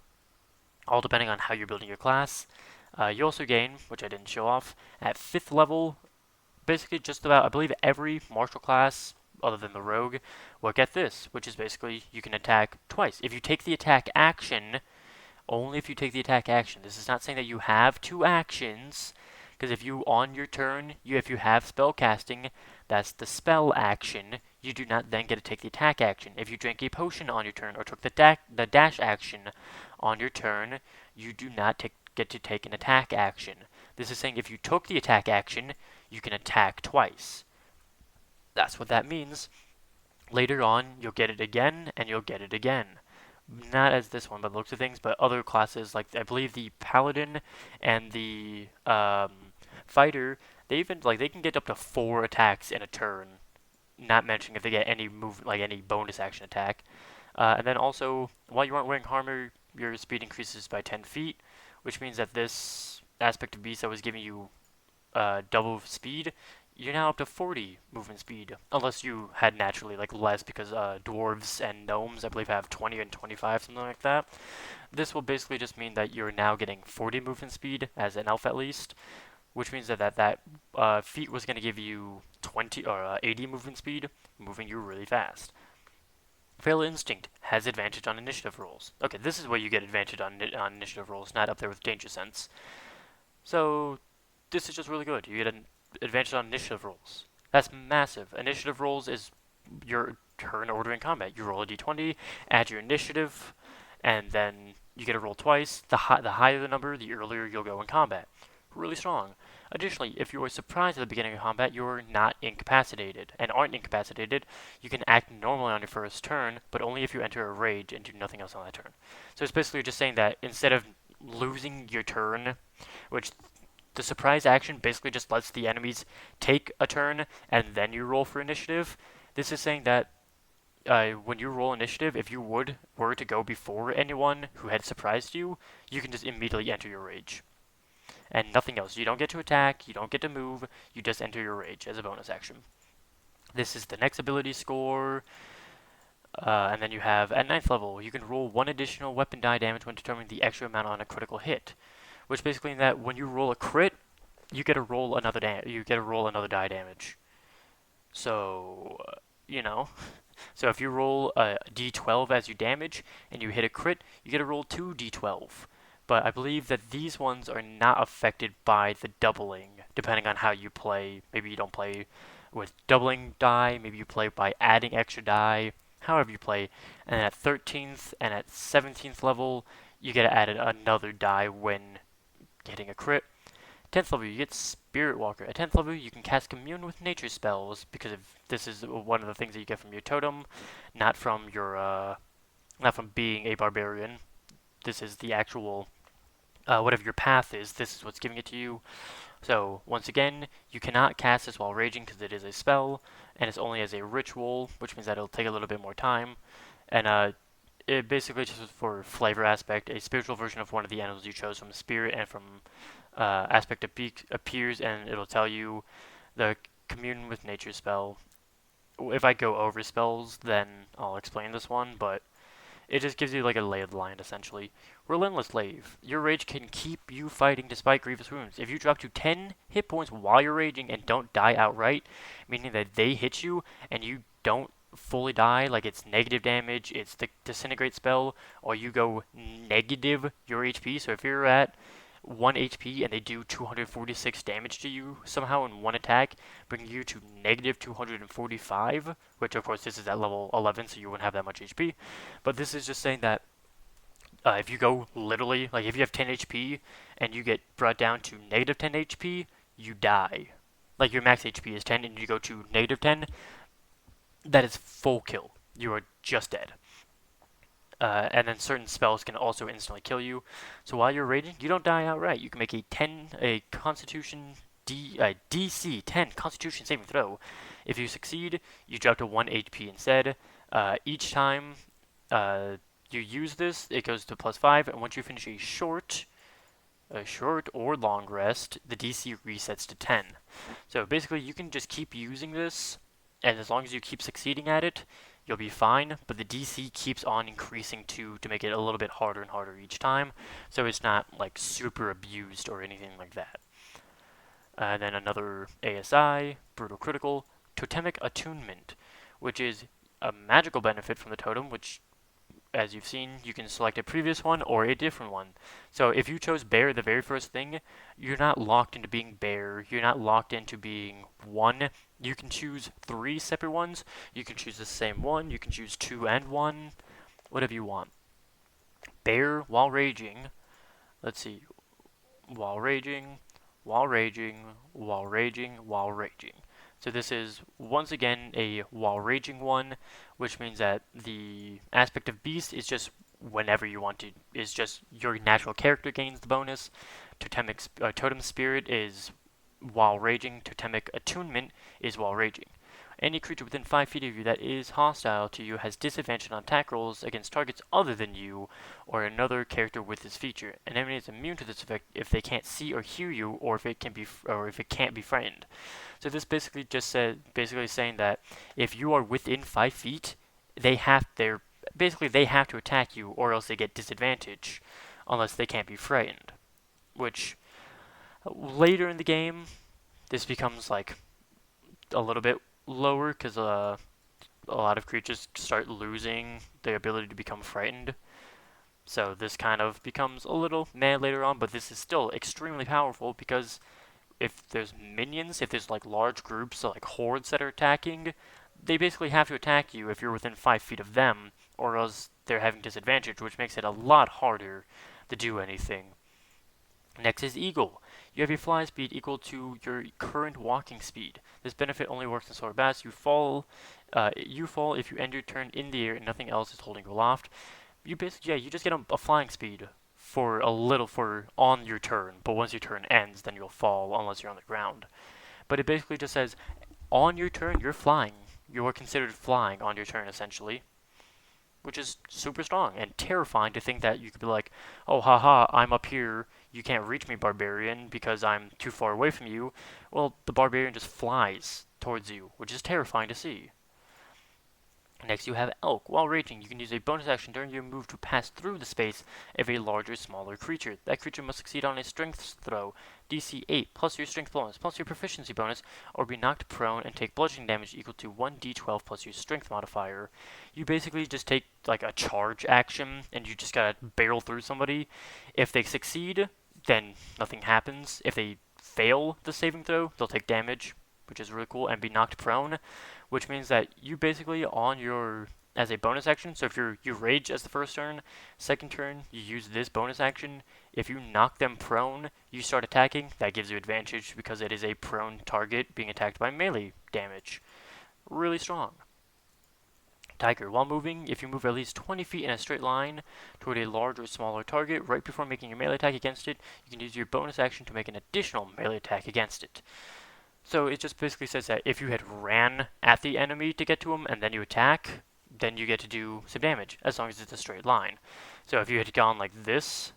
Speaker 1: All depending on how you're building your class. You also gain, which I didn't show off, at 5th level, basically just about, I believe, every martial class other than the rogue will get this, which is basically you can attack twice. If you take the attack action, only if you take the attack action. This is not saying that you have 2 actions, because if you, on your turn, if you have spell casting, that's the spell action. You do not then get to take the attack action. If you drank a potion on your turn or took the dash action on your turn, you do not get to take an attack action. This is saying if you took the attack action, you can attack twice. That's what that means. Later on, you'll get it again, and you'll get it again. Not as this one, but looks of things, but other classes, like I believe the Paladin and the Fighter, they can get up to 4 attacks in a turn. Not mentioning if they get any any bonus action attack. And then also, while you aren't wearing armor, your speed increases by 10 feet, which means that this aspect of beast that was giving you double speed, you're now up to 40 movement speed, unless you had naturally less, because dwarves and gnomes, I believe, have 20 and 25, something like that. This will basically just mean that you're now getting 40 movement speed as an elf at least, which means that feat was going to give you 20 or 80 movement speed, moving you really fast. Feral Instinct has advantage on initiative rolls. Okay, this is where you get advantage on initiative rolls, not up there with Danger Sense. So this is just really good. You get an advantage on initiative rolls. That's massive. Initiative rolls is your turn order in combat. You roll a d20, add your initiative, and then you get to roll twice. The higher the number, the earlier you'll go in combat. Really strong. Additionally, if you are surprised at the beginning of combat, you're not incapacitated, and aren't incapacitated, you can act normally on your first turn, but only if you enter a rage and do nothing else on that turn. So it's basically just saying that instead of losing your turn, which the surprise action basically just lets the enemies take a turn and then you roll for initiative, this is saying that when you roll initiative, if you were to go before anyone who had surprised you, you can just immediately enter your rage. And nothing else. You don't get to attack, you don't get to move, you just enter your rage as a bonus action. This is the next ability score. And then you have, at 9th level, you can roll 1 additional weapon die damage when determining the extra amount on a critical hit. Which basically means that when you roll a crit, you get to roll another die damage. So, So if you roll a d12 as your damage, and you hit a crit, you get to roll 2 d12. But I believe that these ones are not affected by the doubling, depending on how you play. Maybe you don't play with doubling die, maybe you play by adding extra die, however you play. And at 13th and at 17th level, you get to add another die when hitting a crit. 10th level, you get Spirit Walker. At 10th level, you can cast Commune with nature spells, because this is one of the things that you get from your totem, not from being a barbarian. This is the actual whatever your path is, this is what's giving it to you. So, once again, you cannot cast this while raging because it is a spell, and it's only as a ritual, which means that it'll take a little bit more time. And it basically, just for flavor aspect, a spiritual version of one of the animals you chose from Spirit and from Aspect appears, and it'll tell you the Commune with Nature spell. If I go over spells, then I'll explain this one, but it just gives you a lay of the land, essentially. Relentless Lave. Your rage can keep you fighting despite grievous wounds. If you drop to 10 hit points while you're raging and don't die outright, meaning that they hit you and you don't fully die, it's negative damage, it's the Disintegrate spell, or you go negative your HP, so if you're at 1 HP and they do 246 damage to you somehow in one attack, bringing you to negative 245, which of course this is at level 11, so you wouldn't have that much HP. But this is just saying that if you go literally, if you have 10 HP and you get brought down to negative 10 HP, you die. Your max HP is 10 and you go to negative 10, that is full kill. You are just dead. and then certain spells can also instantly kill you. So while you're raging, you don't die outright. You can make a Constitution DC 10 Constitution saving throw. If you succeed, you drop to 1 HP instead. Each time you use this, it goes to +5, and once you finish a short or long rest, the DC resets to 10. So basically, you can just keep using this, and as long as you keep succeeding at it, you'll be fine, but the DC keeps on increasing to make it a little bit harder and harder each time, so it's not like super abused or anything like that. And then another ASI, Brutal Critical, Totemic Attunement, which is a magical benefit from the totem, which, as you've seen, you can select a previous one or a different one. So if you chose bear the very first thing, you're not locked into being bear, you're not locked into being one. You can choose 3 separate ones, you can choose the same one, you can choose 2 and 1, whatever you want. Bear while raging, let's see, while raging, while raging, while raging, while raging. So this is, once again, a while raging one, which means that the aspect of beast is just whenever you want to, is just your natural character gains the bonus. Totem spirit is while raging. Totemic attunement is while raging. Any creature within 5 feet of you that is hostile to you has disadvantage on attack rolls against targets other than you or another character with this feature. An enemy is immune to this effect if they can't see or hear you, or if it can't be frightened. So this basically just basically saying that if you are within 5 feet, they have to attack you, or else they get disadvantage, unless they can't be frightened. Which later in the game, this becomes like a little bit lower because a lot of creatures start losing their ability to become frightened. So this kind of becomes a little meh later on, but this is still extremely powerful because if there's minions, if there's like large groups, so like hordes that are attacking, they basically have to attack you if you're within 5 feet of them, or else they're having disadvantage, which makes it a lot harder to do anything. Next is Eagle. You have a fly speed equal to your current walking speed. This benefit only works in solar bass. You fall if you end your turn in the air and nothing else is holding you aloft. You just get a flying speed for on your turn, but once your turn ends, then you'll fall unless you're on the ground. But it basically just says, on your turn, you're flying. You are considered flying on your turn, essentially. Which is super strong and terrifying to think that you could be like, oh, haha, I'm up here, you can't reach me, barbarian, because I'm too far away from you. Well, the barbarian just flies towards you, which is terrifying to see. Next, you have Elk. While raging, you can use a bonus action during your move to pass through the space of a larger, smaller creature. That creature must succeed on a strength throw, DC 8, plus your strength bonus, plus your proficiency bonus, or be knocked prone and take bludgeoning damage equal to 1d12 plus your strength modifier. You basically just take like a charge action, and you just gotta barrel through somebody. If they succeed, then nothing happens. If they fail the saving throw, they'll take damage, which is really cool, and be knocked prone, which means that you basically as a bonus action, so if you rage as the first turn, second turn, you use this bonus action. If you knock them prone, you start attacking. That gives you advantage because it is a prone target being attacked by melee damage. Really strong. Tiger. While moving, if you move at least 20 feet in a straight line toward a large or smaller target, right before making your melee attack against it, you can use your bonus action to make an additional melee attack against it. So it just basically says that if you had ran at the enemy to get to him and then you attack, then you get to do some damage, as long as it's a straight line. So if you had gone like this,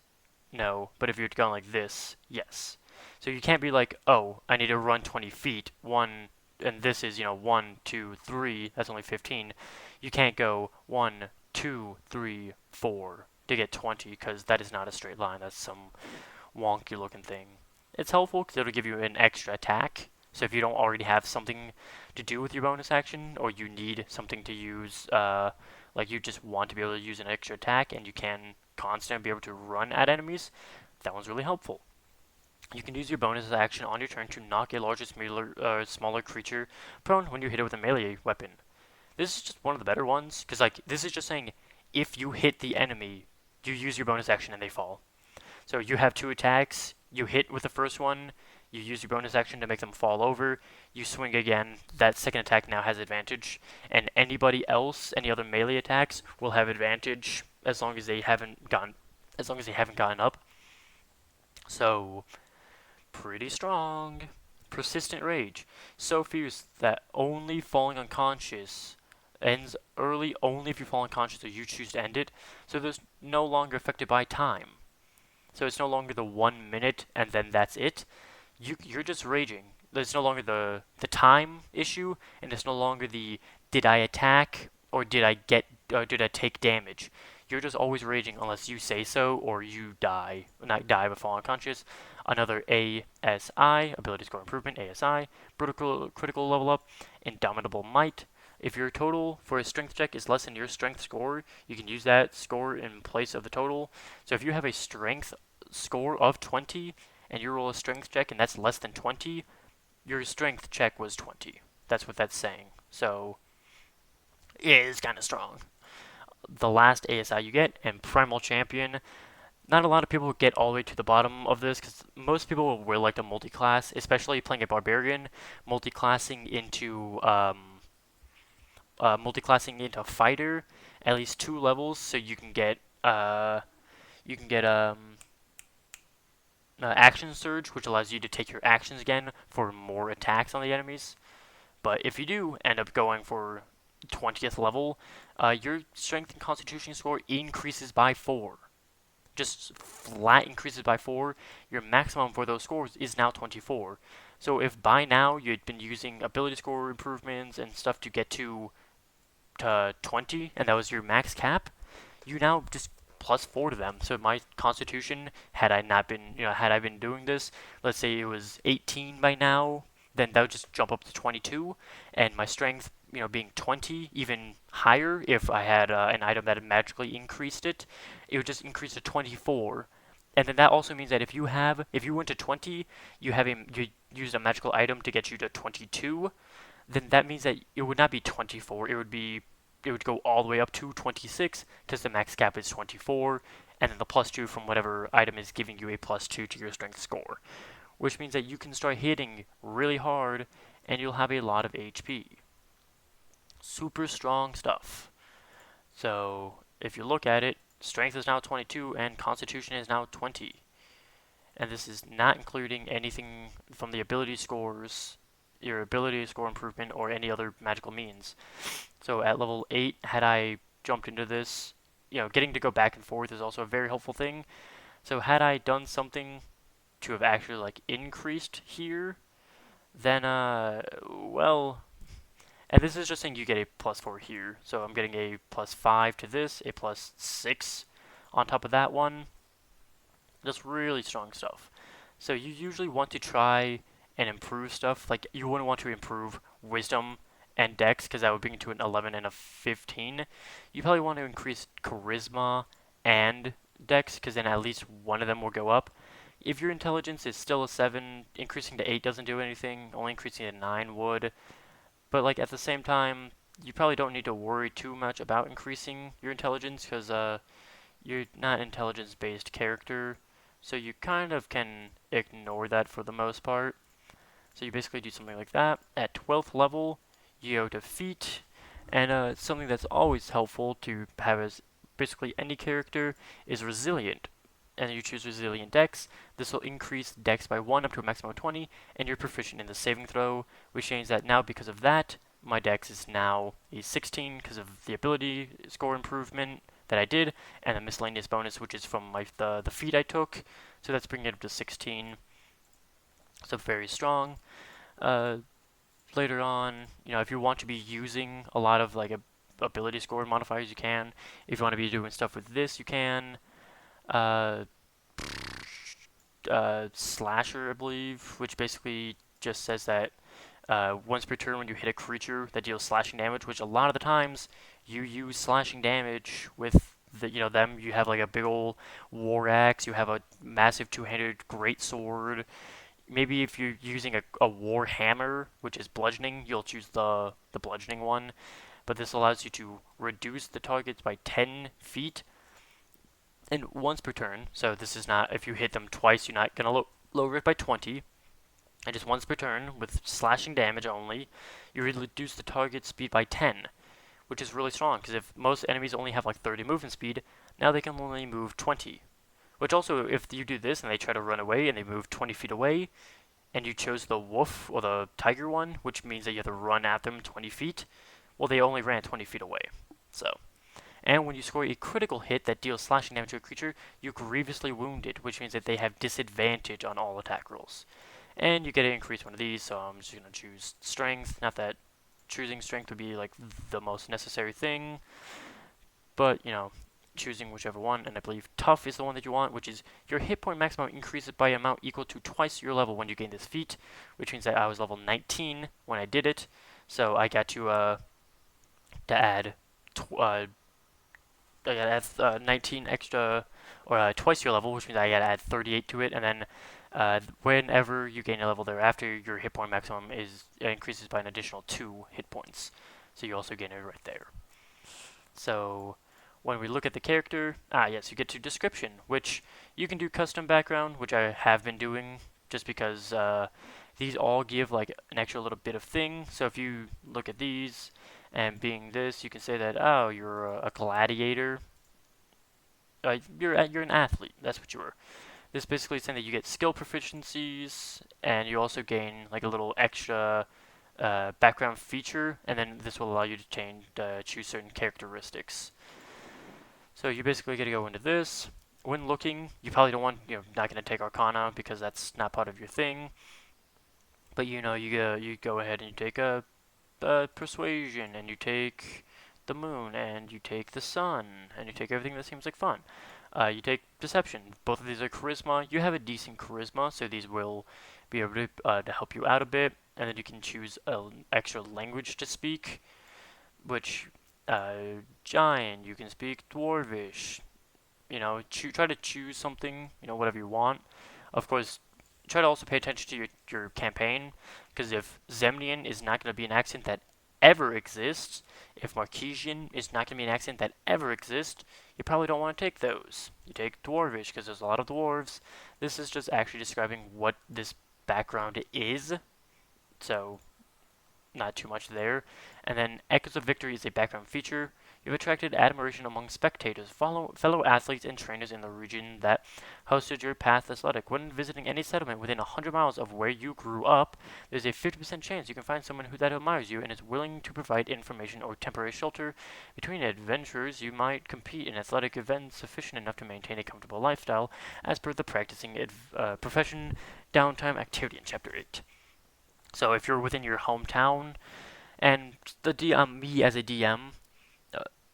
Speaker 1: no, but if you had gone like this, yes. So you can't be like, oh, I need to run 20 feet, and this is, 1, 2, 3, that's only 15. You can't go 1, 2, 3, 4 to get 20, because that is not a straight line, that's some wonky looking thing. It's helpful because it'll give you an extra attack. So if you don't already have something to do with your bonus action, or you need something to use, like you just want to be able to use an extra attack, and you can constantly be able to run at enemies, that one's really helpful. You can use your bonus action on your turn to knock a larger, smaller creature prone when you hit it with a melee weapon. This is just one of the better ones, because this is just saying, if you hit the enemy, you use your bonus action and they fall. So you have 2 attacks, you hit with the first one, you use your bonus action to make them fall over, you swing again, that second attack now has advantage, and anybody else, any other melee attacks, will have advantage as long as they haven't gotten up. So pretty strong. Persistent rage. So fierce that only falling unconscious ends early only if you fall unconscious or you choose to end it. So there's no longer affected by time. So it's no longer the 1 minute and then that's it. You're just raging. There's no longer the time issue, and it's no longer the did I attack or did I take damage. You're just always raging unless you say so or you die, not die but fall unconscious. Another ASI, ability score improvement, ASI, critical level up, indomitable might. If your total for a strength check is less than your strength score, you can use that score in place of the total. So if you have a strength score of 20 and you roll a strength check and that's less than 20, your strength check was 20. That's what that's saying. So it is kind of strong. The last ASI you get, and Primal Champion. Not a lot of people get all the way to the bottom of this because most people will like to multi-class, especially playing a barbarian. Multi-classing into fighter, at least 2 levels, so you can get action surge, which allows you to take your actions again for more attacks on the enemies. But if you do end up going for 20th level, your strength and constitution score increases by 4. Just flat increases by 4. Your maximum for those scores is now 24. So if by now you'd been using ability score improvements and stuff to get to 20, and that was your max cap, you now just plus 4 to them. So my constitution, had I been doing this, let's say it was 18 by now, then that would just jump up to 22, and my strength, being 20, even higher, if I had an item that had magically increased it, it would just increase to 24. And then that also means that if you went to 20, you used a magical item to get you to 22, then that means that it would not be 24. It would go all the way up to 26 because the max cap is 24, and then the plus 2 from whatever item is giving you a plus 2 to your strength score, which means that you can start hitting really hard and you'll have a lot of HP. Super strong stuff. So if you look at it, strength is now 22 and constitution is now 20. And this is not including anything from the ability scores, your ability score improvement, or any other magical means. So at level 8, had I jumped into this, getting to go back and forth is also a very helpful thing. So had I done something to have actually increased here, then and this is just saying you get a plus 4 here. So I'm getting a plus 5 to this, a plus 6 on top of that one. Just really strong stuff. So you usually want to try and improve stuff. Like, you wouldn't want to improve wisdom and dex because that would bring you to an 11 and a 15. You probably want to increase charisma and dex because then at least one of them will go up. If your intelligence is still a 7, increasing to 8 doesn't do anything. Only increasing to 9 would. But at the same time, you probably don't need to worry too much about increasing your intelligence because you're not an intelligence-based character. So you kind of can ignore that for the most part. So you basically do something like that. At 12th level, you go to feat, and something that's always helpful to have as basically any character is resilient. And you choose resilient dex. This will increase dex by 1 up to a maximum of 20, and you're proficient in the saving throw, which means that now because of that, my dex is now a 16 because of the ability score improvement that I did, and the miscellaneous bonus, which is from the feat I took. So that's bringing it up to 16. So very strong. Later on, if you want to be using a lot of ability score modifiers, you can. If you want to be doing stuff with this, you can. Slasher, I believe, which basically just says that once per turn when you hit a creature that deals slashing damage, which a lot of the times you use slashing damage with them. You have a big old war axe, you have a massive two-handed greatsword. Maybe if you're using a war hammer, which is bludgeoning, you'll choose the bludgeoning one. But this allows you to reduce the targets by 10 feet and once per turn. So this is not, if you hit them twice, you're not going to lower it by 20. And just once per turn, with slashing damage only, you reduce the target speed by 10, which is really strong, because if most enemies only have 30 movement speed, Now they can only move 20. Which also, if you do this and they try to run away and they move 20 feet away, and you chose the wolf or the tiger one, which means that you have to run at them 20 feet, well, they only ran 20 feet away. So, and when you score a critical hit that deals slashing damage to a creature, you're grievously wounded, which means that they have disadvantage on all attack rolls. And you get to increase one of these, so I'm just going to choose strength. Not that choosing strength would be like the most necessary thing, but choosing whichever one, and I believe tough is the one that you want, which is your hit point maximum increases by an amount equal to twice your level when you gain this feat, which means that I was level 19 when I did it, so I got to add I gotta add 19 extra, or twice your level, which means I gotta add 38 to it, and then whenever you gain a level thereafter, your hit point maximum increases by an additional 2 hit points. So you also gain it right there. So when we look at the character, yes, you get to description, which you can do custom background, which I have been doing just because these all give like an extra little bit of thing. So if you look at these, and being this, you can say that, oh, you're a gladiator. You're an athlete. That's what you were. This basically is saying that you get skill proficiencies, and you also gain like a little extra background feature, and then this will allow you to choose certain characteristics. So you basically get to go into this. When looking, you probably don't want, not going to take Arcana because that's not part of your thing. But you go ahead and you take a Persuasion, and you take the Moon, and you take the Sun, and you take everything that seems like fun. You take Deception. Both of these are Charisma. You have a decent Charisma, so these will be able to help you out a bit. And then you can choose an extra language to speak, which Giant, you can speak Dwarvish. Try to choose something, whatever you want. Of course, try to also pay attention to your campaign, because if Zemnian is not going to be an accent that ever exists, if Marquesian is not going to be an accent that ever exists, you probably don't want to take those. You take Dwarvish, because there's a lot of dwarves. This is just actually describing what this background is, so not too much there. And then Echoes of Victory is a background feature. You've attracted admiration among spectators, fellow athletes, and trainers in the region that hosted your Path Athletic. When visiting any settlement within 100 miles of where you grew up, there's a 50% chance you can find someone that admires you and is willing to provide information or temporary shelter. Between adventurers, you might compete in athletic events sufficient enough to maintain a comfortable lifestyle, as per the practicing profession downtime activity in Chapter 8. So if you're within your hometown, and me as a DM,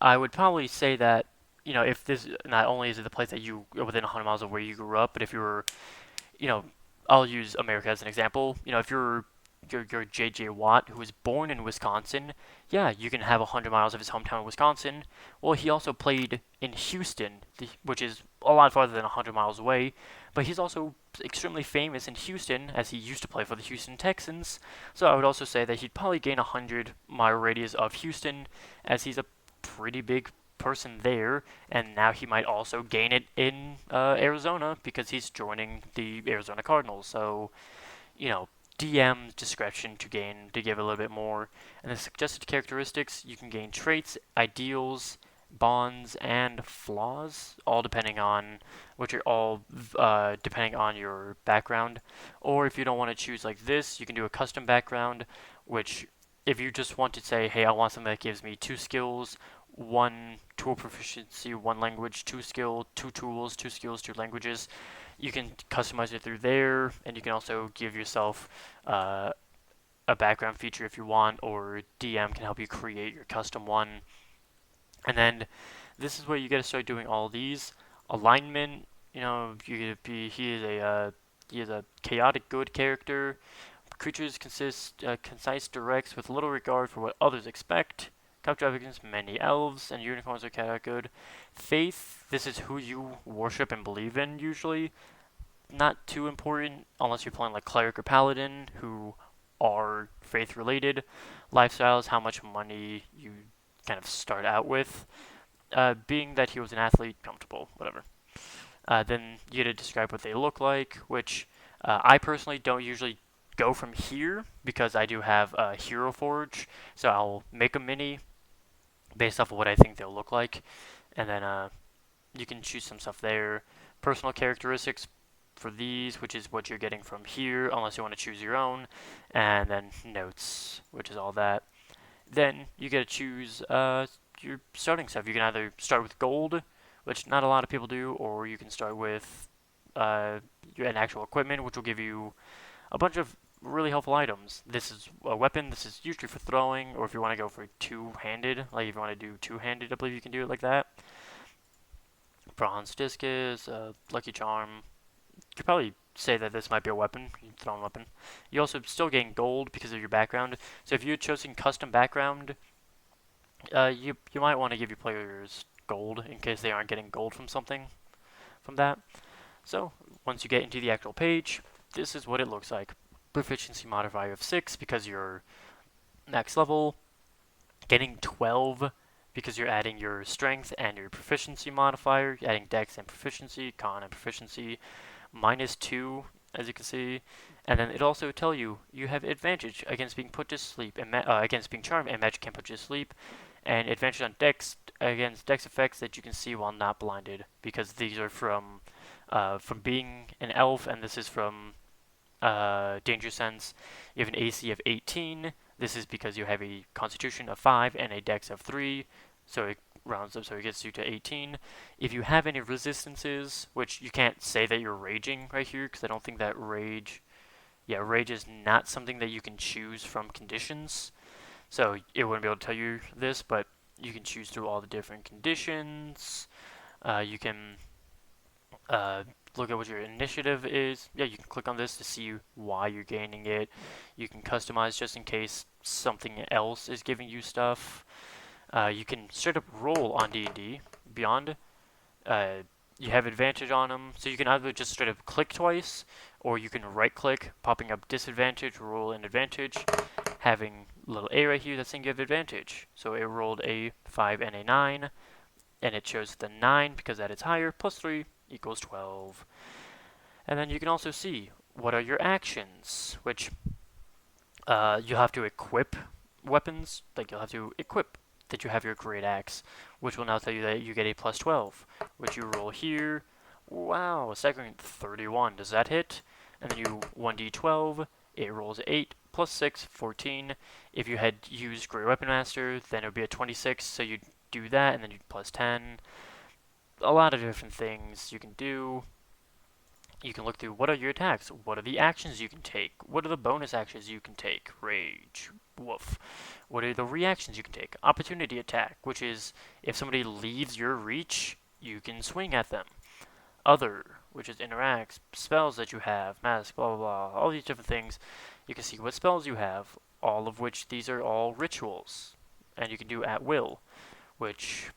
Speaker 1: I would probably say that, if this, not only is it the place that you are within 100 miles of where you grew up, but if you're, I'll use America as an example. If you're J.J. Watt, who was born in Wisconsin, yeah, you can have 100 miles of his hometown in Wisconsin. Well, he also played in Houston, which is a lot farther than 100 miles away, but he's also extremely famous in Houston, as he used to play for the Houston Texans. So I would also say that he'd probably gain a 100-mile radius of Houston, as he's a pretty big person there, and now he might also gain it in Arizona because he's joining the Arizona Cardinals. So, DM discretion to give a little bit more. And the suggested characteristics, you can gain traits, ideals, bonds, and flaws, all depending on depending on your background. Or if you don't want to choose like this, you can do a custom background, which if you just want to say, hey, I want something that gives me 2 skills, 1 tool proficiency, 1 language, 2 skill, 2 tools, 2 skills, 2 languages, you can customize it through there, and you can also give yourself a background feature if you want, or DM can help you create your custom one. And then this is where you get to start doing all these. Alignment, he is a chaotic good character. Creatures consist concise directs with little regard for what others expect. Capture against many elves, and unicorns are chaotic good. Faith, this is who you worship and believe in usually. Not too important unless you're playing like cleric or paladin, who are faith related. Lifestyles, how much money you kind of start out with. Being that he was an athlete, comfortable, whatever. Then you get to describe what they look like, which I personally don't usually go from here because I do have a Hero Forge, so I'll make a mini based off of what I think they'll look like, and then you can choose some stuff there. Personal characteristics for these, which is what you're getting from here, unless you want to choose your own, and then notes, which is all that. Then you get to choose your starting stuff. You can either start with gold, which not a lot of people do, or you can start with an actual equipment, which will give you a bunch of really helpful items. This is a weapon. This is usually for throwing, or if you want to go for two-handed, like if you want to do two-handed, I believe you can do it like that. Bronze discus, lucky charm. You could probably say that this might be a weapon, throwing weapon. You also still gain gold because of your background. So if you had chosen custom background, you might want to give your players gold in case they aren't getting gold from something from that. So once you get into the actual page, this is what it looks like. Proficiency modifier of 6 because you're max level, getting 12 because you're adding your strength and your proficiency modifier, adding dex and proficiency, con and proficiency, -2 as you can see, and then it also tell you you have advantage against being put to sleep and against being charmed, and magic can put you to sleep, and advantage on dex against dex effects that you can see while not blinded, because these are from being an elf, and this is from Danger Sense. You have an AC of 18. This is because you have a Constitution of 5 and a Dex of 3, so it rounds up, so it gets you to 18. If you have any resistances, which you can't say that you're raging right here, because I don't think that rage is not something that you can choose from conditions, so it wouldn't be able to tell you this, but you can choose through all the different conditions. You can look at what your initiative is. Yeah, you can click on this to see why you're gaining it. You can customize just in case something else is giving you stuff. You can straight up roll on D&D Beyond. You have advantage on them, so you can either just straight up click twice, or you can right click, popping up disadvantage, roll and advantage, having a little A right here that's saying you have advantage. So it rolled a 5 and a 9, and it shows the 9 because that is higher, plus 3 equals 12. And then you can also see what are your actions, which you have to equip weapons, like you'll have to equip that you have your great axe, which will now tell you that you get a plus 12, which you roll here. Wow, second 31, does that hit? And then you 1d12, it rolls 8, plus 6, 14. If you had used Great Weapon Master, then it would be a 26, so you'd do that, and then you'd plus 10. A lot of different things you can do. You can look through what are your attacks, what are the actions you can take, what are the bonus actions you can take, rage, woof. What are the reactions you can take? Opportunity attack, which is if somebody leaves your reach, you can swing at them. Other, which is interact, spells that you have, mask, blah blah blah, all these different things. You can see what spells you have, all of which these are all rituals, and you can do at will, which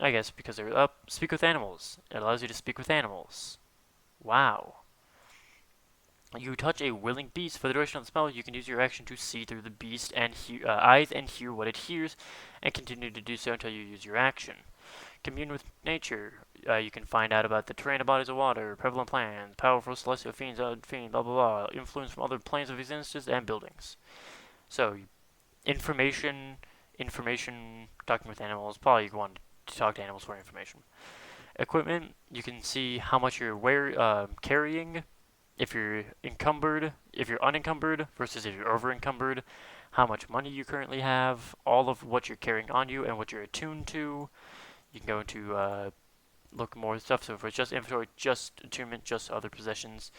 Speaker 1: I guess because they're up. Speak with animals. It allows you to speak with animals. Wow. You touch a willing beast. For the duration of the spell, you can use your action to see through the beast and eyes and hear what it hears, and continue to do so until you use your action. Commune with nature. You can find out about the terrain of bodies of water, prevalent plants, powerful celestial fiends, blah blah blah, influence from other planes of existence and buildings. So, information, talking with animals. Probably you want to talk to animals for information. Equipment, you can see how much you're carrying, if you're encumbered, if you're unencumbered versus if you're over encumbered, how much money you currently have, all of what you're carrying on you and what you're attuned to. You can go into look more stuff. So if it's just inventory, just attunement, just other possessions,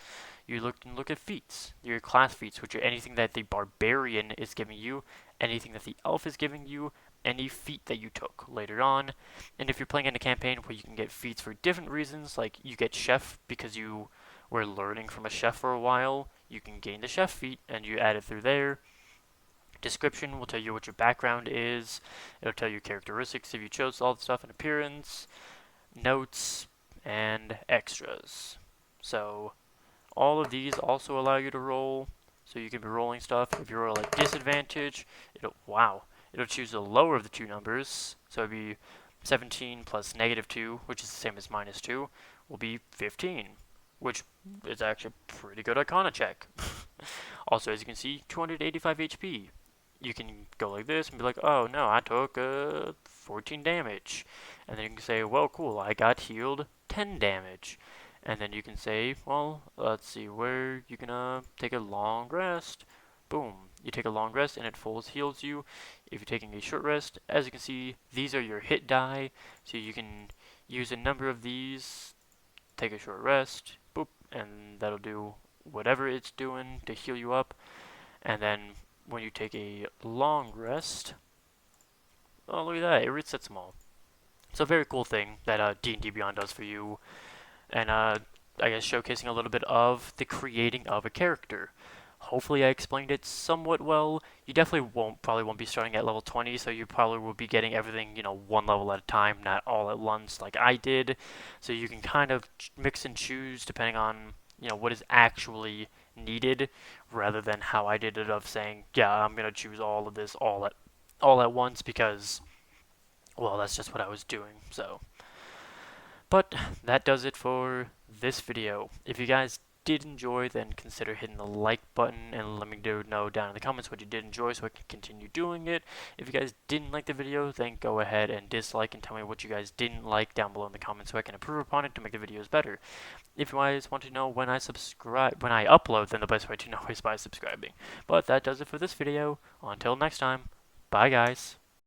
Speaker 1: you look at feats, your class feats, which are anything that the barbarian is giving you, anything that the elf is giving you, any feat that you took later on. And if you're playing in a campaign where you can get feats for different reasons, like you get chef because you were learning from a chef for a while, you can gain the chef feat and you add it through there. Description will tell you what your background is. It'll tell you characteristics if you chose all the stuff in appearance, notes, and extras. So all of these also allow you to roll. So you can be rolling stuff. If you roll at disadvantage, it'll choose the lower of the two numbers, so it'd be 17 plus -2, which is the same as -2, will be 15, which is actually a pretty good Arcana check. Also, as you can see, 285 HP. you can go like this and be like, oh no, I took 14 damage. And then you can say, well, cool, I got healed 10 damage. And then you can say, well, let's see, where you can take a long rest. Boom. You take a long rest and it full heals you. If you're taking a short rest, as you can see, these are your hit die. So you can use a number of these, take a short rest, boop, and that'll do whatever it's doing to heal you up. And then when you take a long rest, oh look at that, it resets them all. So a very cool thing that D&D Beyond does for you, and I guess showcasing a little bit of the creating of a character. Hopefully I explained it somewhat well. You definitely probably won't be starting at level 20, so you probably will be getting everything, one level at a time, not all at once like I did. So you can kind of mix and choose depending on, what is actually needed, rather than how I did it of saying, yeah, I'm going to choose all of this all at once because, well, that's just what I was doing. So, but that does it for this video. If you guys did enjoy, then consider hitting the like button and let me know down in the comments what you did enjoy so I can continue doing it. If you guys didn't like the video, then go ahead and dislike and tell me what you guys didn't like down below in the comments so I can improve upon it to make the videos better. If you guys want to know when I upload, then the best way to know is by subscribing. But that does it for this video. Until next time, bye guys.